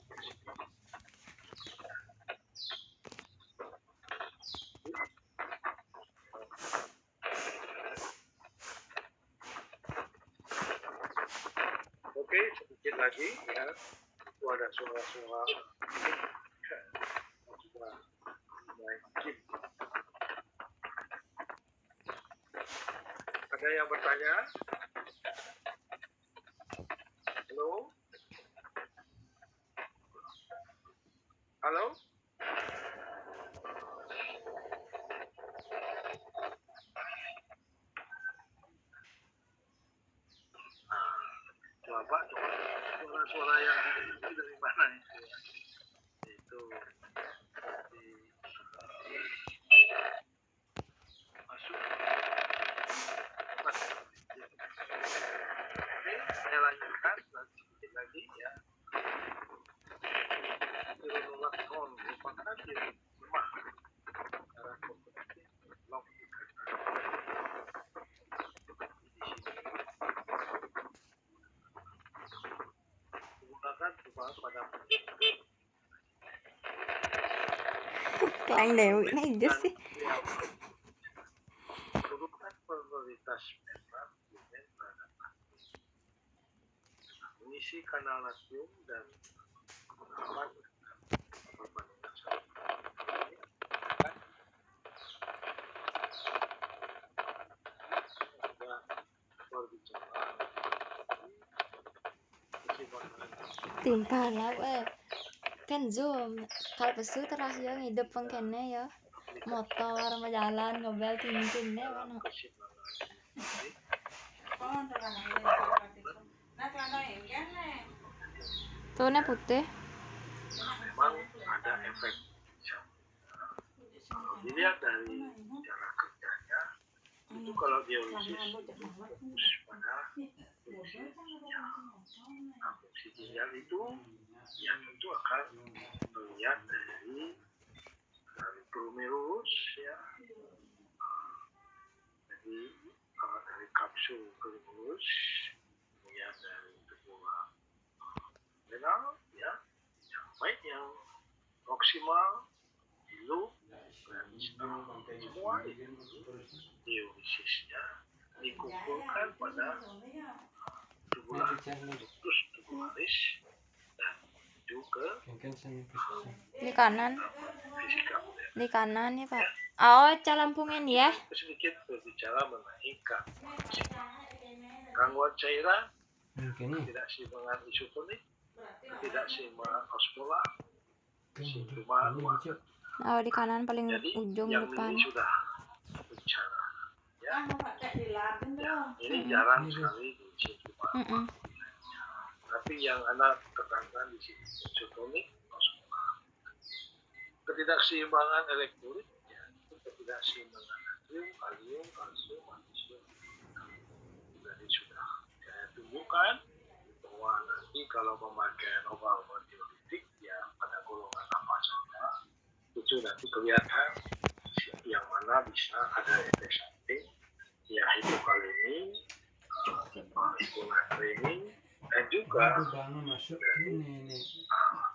oke, sedikit lagi ya, itu ada suara-suara ada yang bertanya? Halo? Halo? Coba suara-suara yang itu dari mana itu ya? Itu masuk. Oke, saya lanjutkan sedikit lagi ya. Spironolactone merupakan jenis lemah secara kognitif blok ikatan. Di sini menggunakan cuma pada Klang Dewi nih just sih. merupakan prioritas memang lumen pada mengisi kanal natrium dan aman perbandingan Timpalap kan zoom kalau pesu terakhir hidup pengkene ya motor berjalan ngobel tingkin deh mana tuh nih putih memang ada efek kalau dilihat dari cara kerjanya itu kalau dialisis itu fokus pada fungsi ginjal itu ya tentu akan melihat dari glomerulus ya, jadi dari kapsul glomerulus, kemudian dari tubular renal ya, yang baik yang proksimal, loop, dan semua itu dialisisnya dikumpulkan pada tubular ductus tubularis dan juga di kanan fisika. di kanan ya pak. Oh calampungin ya Sedikit berbicara mengenai gangguan cairan, tidak simpanan isotonik, tidak simpanan osmolar, cuma oh di kanan paling jadi ujung yang depan ini sudah bicara ya, ini jarang sekali di simpanan. Tapi yang anak tekankan di sini isotonik, osmolar, ketidakseimbangan elektrolit ya, itu ketidakseimbangan natrium, kalium, kalsium, magnesium. Jadi sudah saya tunjukkan bahwa nanti kalau memakai obat-obat diuretik ya pada golongan apa saja itu nanti kelihatan yang mana bisa ada efek samping ya, hipokalemi, hiponatremi, dan juga dari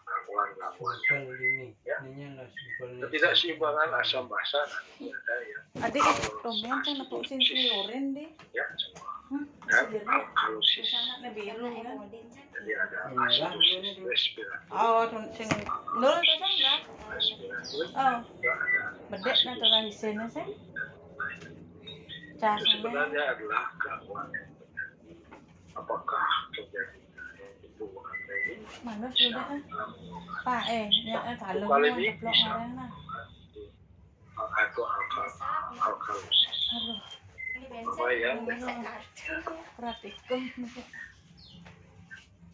gangguan Simpel ini. Ininya lah simpel nih. Ketidakseimbangan asam basa nanti ada ya. Adik tomen kan apa sin fluorin deh. Ya semua. Dan alkalosis. Sana biru karena kan. emodin kan Jadi ada Merah acidosis dulu. respirator. Oh, sing nol to kan lah. Respirator Oh, juga ada. bedek na to ra hisennya sih. Cah Itu sebenarnya adalah gangguan yang terjadi. Apakah terjadi hubungan ini? mana sudah Pak nya dalem Kali ini ceplok bisa ngareng lah. atau alkalosis. Aduh, ini bensin Lumayan. mesek kartu perhatikan.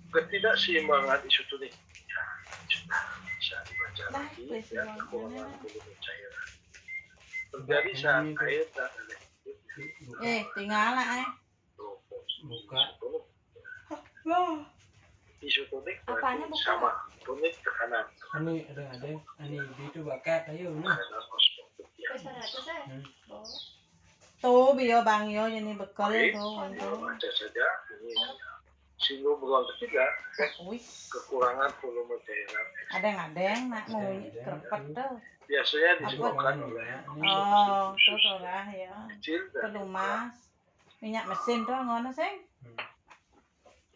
Ketidakseimbangan isotonik ya, sudah bisa dibaca Nah, lagi ya, keseimbangan kekurangan ini. volume cairan terjadi saat air dan elektrolit Buka. Tinggal lah Buka. Wah, isotonik Apanya berarti bukan? sama tonik tekanan Ini ada. Ini itu bakat. Ayo nah. tekanan osmotik wis 100 ya oh tuh bio bang yo jadi bekal Oke, tuh untuk. baca saja ini sindrom berulang ketiga Wis, kekurangan volume cairan adeng nak mau kerpet tuh. biasanya disebabkan oleh Oh, tuh tuh lah ya. kecil dan Pelumas, minyak mesin tuh ngono sing.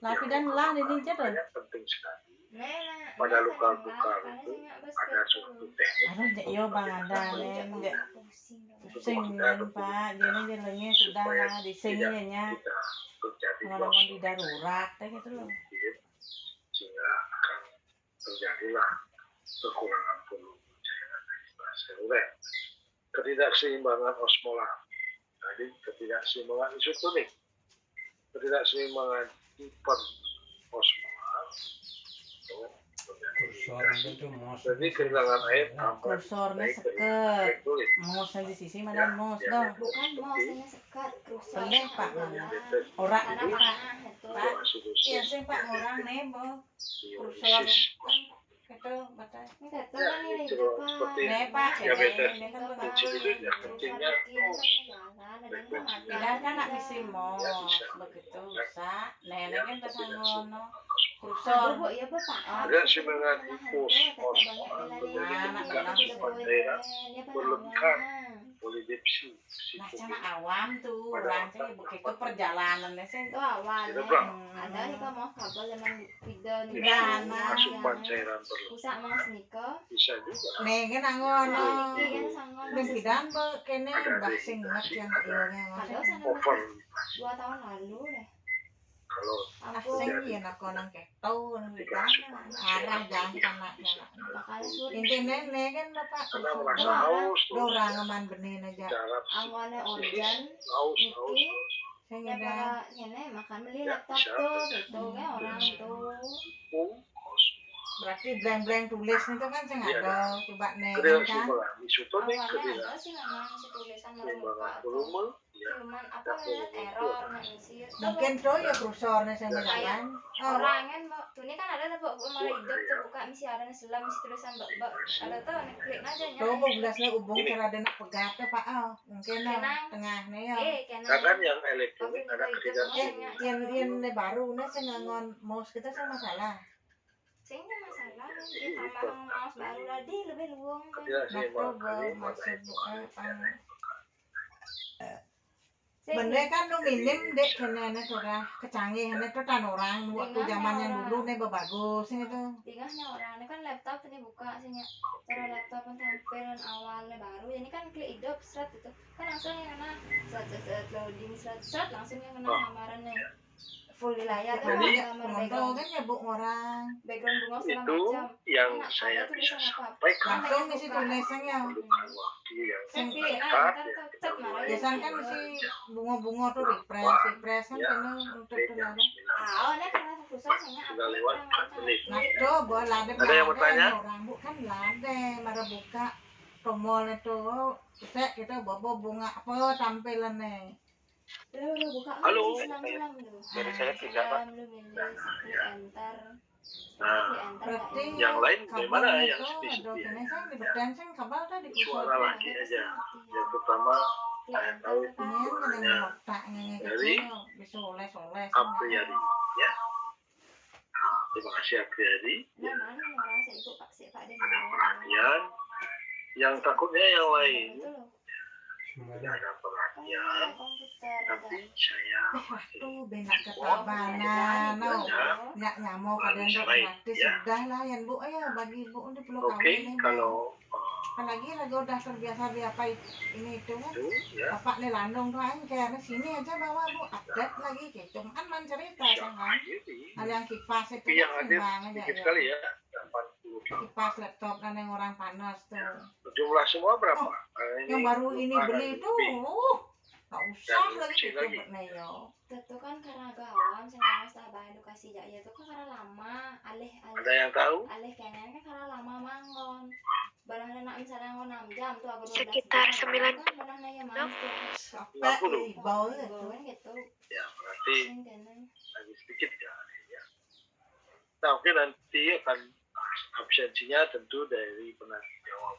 Lapi dan lah ini aja tuh. makanya penting sekali Nena, pada nena luka-luka karena itu saya nggak bes ada betul. suatu teknik Aduh, cek yo bang ada nih, enggak Pusing dong. pusing kan pak. Jadi jalannya sudah lah di sini nya. tidak terjadi Ngomong di darurat, kayak gitu loh. sehingga akan terjadilah kekurangan volume cairan seluler. Ketidakseimbangan osmolar, jadi ketidakseimbangan isotonik, ketidakseimbangan hiperosmolar, itu terjadi. Suara itu mos. Jadi kehilangan air tambah Kursornya naik ke seket. elektrolit. Mosnya di sisi mana mos dah. Bukan mau saya sekat krusor. Boleh, Pak. Diabetes, Orang Karena itu panah itu. Pak. acidosis, Iya sih pak orang nebo. Kursor diuresis, itu batas. Ini kata kan ini itu Pak. seperti Nih pak, diabetes. ini kan Kecil itu ya pentingnya tidak kan nak misi mos begitu sa. Nenek kan pasang ngono. Kursor. Bu ya Bapak. ada semangat hipososmolar terjadi kehilangan cairan berlebihan polidipsi Nah sama awam tuh, orang sih begitu perjalanannya sih. Itu awalnya ada nih kalau mau kabel zaman bidon Dan asupan cairan berlebihan pusat mau nikah bisa juga Nih kan ngono. iya sanggup Dan pidan be kene baksing ngat yang ilnya padahal ngono. sana over 2 tahun lalu deh kalau aku Asing ya nak konang keto nang pidan arah jangan kana. bakal suruh Intine nih kan bapak karena merasa kursor. haus terus Dorang aman benih aja. cara anggonnya psikis organ haus Niki Sing ya udah para ini makan beli laptop tuh gitu kan orang tuh haus berarti blank-blank tulis itu kan sing ada coba nih kan. ketidakseimbangan isotonik awalnya ada sih memang si tulisan ketidakseimbangan mereka tuh volume ya cuman apa lihat error ngisi Mungkin tuh ya kursornya sing berjalan. Oh, orang kan tuh ini kan ada tuh bu malah hidup tuh buka misi ada nih selam misi tulisan mbak ada tuh nih klik aja nya tuh belasnya hubung cara ada nak pegat tuh pak. Oh, mungkin lah Kenang. tengah nih ya. kena kadang yang elektronik ada ketidakseimbangan Yang baru nih sing ngon mouse kita sing masalah. sehingga masalah ditambah mouse baru tadi lebih luang kan Nah, ketidakseimbangan tuh ini masuk bener kan lu minim dek kena sudah kecanggihan itu kan orang waktu zaman yang dulu nih bagus itu. tinggalnya orang ini kan laptop ini buka sihnya cara laptop pun tampilan awalnya baru ini kan klik hidup serat itu kan langsung yang kena serat loading serat langsung yang kena gambarannya full di layar kan Jadi, gambar Ngontol kan ya bu orang background bunga segala itu macam yang Enak, saya ada bisa tulisan apa-apa. sampaikan langsung isi tulisannya. memerlukan waktu yang Kan klik singkat ntar ya cet marah ya Biasanya kan isi bunga-bunga tuh refresh kan kena untuk tuh ada. ah ini karena khusus hanya sudah lewat 4 menit Nah coba lade Ada yang mau tanya? orang bukan lade mara buka tomol itu set kita bawa bunga apa tampilannya. udah buka Halo. selam dulu Dari saya tidak, Pak. lu milih klik enter nah klik enter Berarti yang lain bagaimana kabel yang itu spesifik? ada kene sang di bedan sang kabel tadi Suara lagi aja yang pertama saya tahu itu ini yang suaranya otaknya dari gitu bisa oleh-oleh Apriyadi ya. Nah, Terima kasih Apriyadi. Nah, mana ngerasa ibu Pak si Pak Den. Ada perhatian. Yang takutnya yang lain Itu loh. tidak ada Oh, perhatian, komputer tapi ada. saya Tuh benak ketabanan, no. Nyak nyamuk kadang dok gratis sudah lah yang bu, ayo bagi bu untuk perlu oke kawin nih. kalau Apalagi lagi udah terbiasa apa ini itu kan. itu ya Bapak nih Landung tuh aja karena sini aja bawa bu update lagi gitu. Cuman man cerita kan. jadi Hal yang kipas itu tapi yang kan hadir bang aja sedikit ya. sekali ya 80. Kipas laptop dan yang orang panas tuh. Jumlah semua berapa? Oh, Yang baru ini beli tuh, nggak usah lagi gitu buat Neo. Itu kan karena gawang saya mas tabah edukasi jaya itu kan karena lama alih Ada yang tahu? alih kayaknya kan karena lama manggon barang nak misalnya mau 6 jam tuh aku 12 Sekitar jam, 9 kan benar naya mas tuh Sampai bau itu. gue kan gitu Ya berarti kayaknya lagi sedikit ya. Nah oke nanti akan absensinya tentu dari penanggung jawab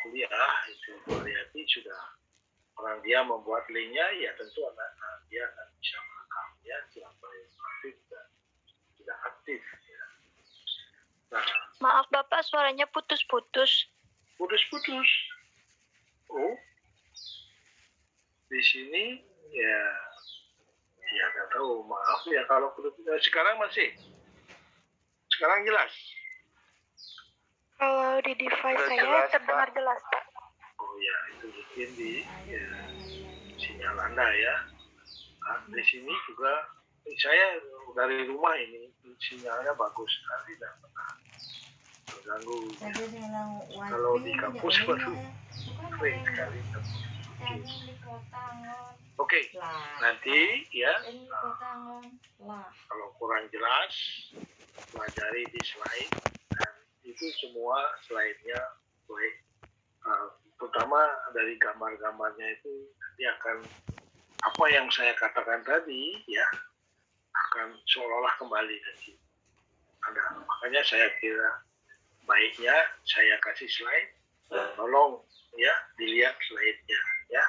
kuliah itu Bu Ariati sudah orang dia membuat linknya ya tentu anak dia akan bisa merekam ya siapa yang aktif dan tidak aktif ya. Nah Maaf Bapak, suaranya putus-putus. putus-putus. Oh di sini ya nggak tahu maaf ya kalau putus. Sekarang masih sekarang jelas. Kalau di device saya terdengar jelas, Pak. Oh ya itu mungkin di sinyal Anda ya. Nah, di sini juga saya dari rumah ini sinyalnya bagus sekali tidak pernah terganggu. Jadi bilang Kalau di kampus baru sering sekali. kayaknya di kota ngon Oke, nanti ya ini di kota ngon lah. kalau kurang jelas pelajari di slide dan itu semua slide-nya baik. Terutama dari gambar-gambarnya itu nanti akan apa yang saya katakan tadi ya akan seolah-olah kembali nanti ada. Makanya saya kira baiknya saya kasih slide, tolong ya dilihat slide-nya ya.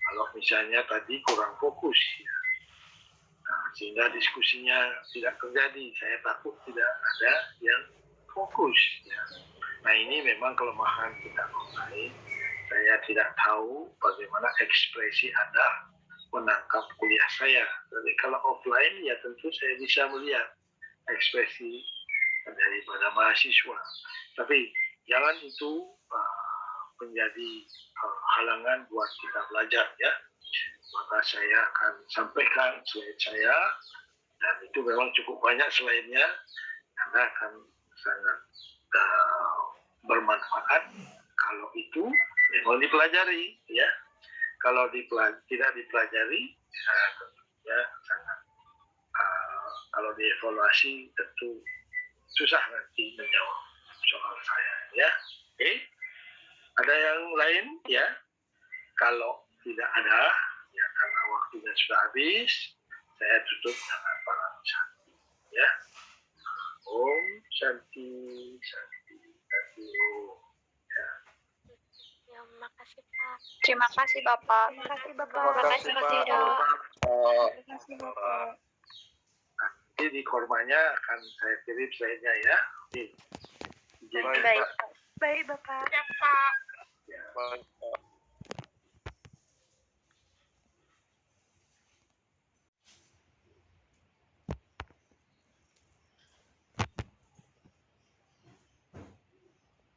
Kalau misalnya tadi kurang fokus ya. Nah, sehingga diskusinya tidak terjadi, saya takut tidak ada yang fokus ya. Nah ini memang kelemahan kita online. Saya tidak tahu bagaimana ekspresi Anda menangkap kuliah saya. Jadi kalau offline ya tentu saya bisa melihat ekspresi daripada mahasiswa. Tapi jangan itu menjadi halangan buat kita belajar ya. Maka saya akan sampaikan slide saya dan itu memang cukup banyak slide-nya. Anda akan sangat bermanfaat kalau itu memang dipelajari ya. Kalau tidak dipelajari tentunya sangat kalau dievaluasi tentu susah nanti menjawab soal saya ya. Oke. Ada yang lain ya? Kalau tidak ada ya karena waktunya sudah habis, saya tutup dengan para Santi ya. Om Santi Santi Santi Om. Ya. Ya, makasih Pak. Terima kasih Bapak. Terima kasih Bapak. Terima kasih Dok. Terima kasih Bapak. Nanti di kormanya akan saya kirim slide-nya ya. Oke. Baik. Baik Bapak. Ya Pak. Ya.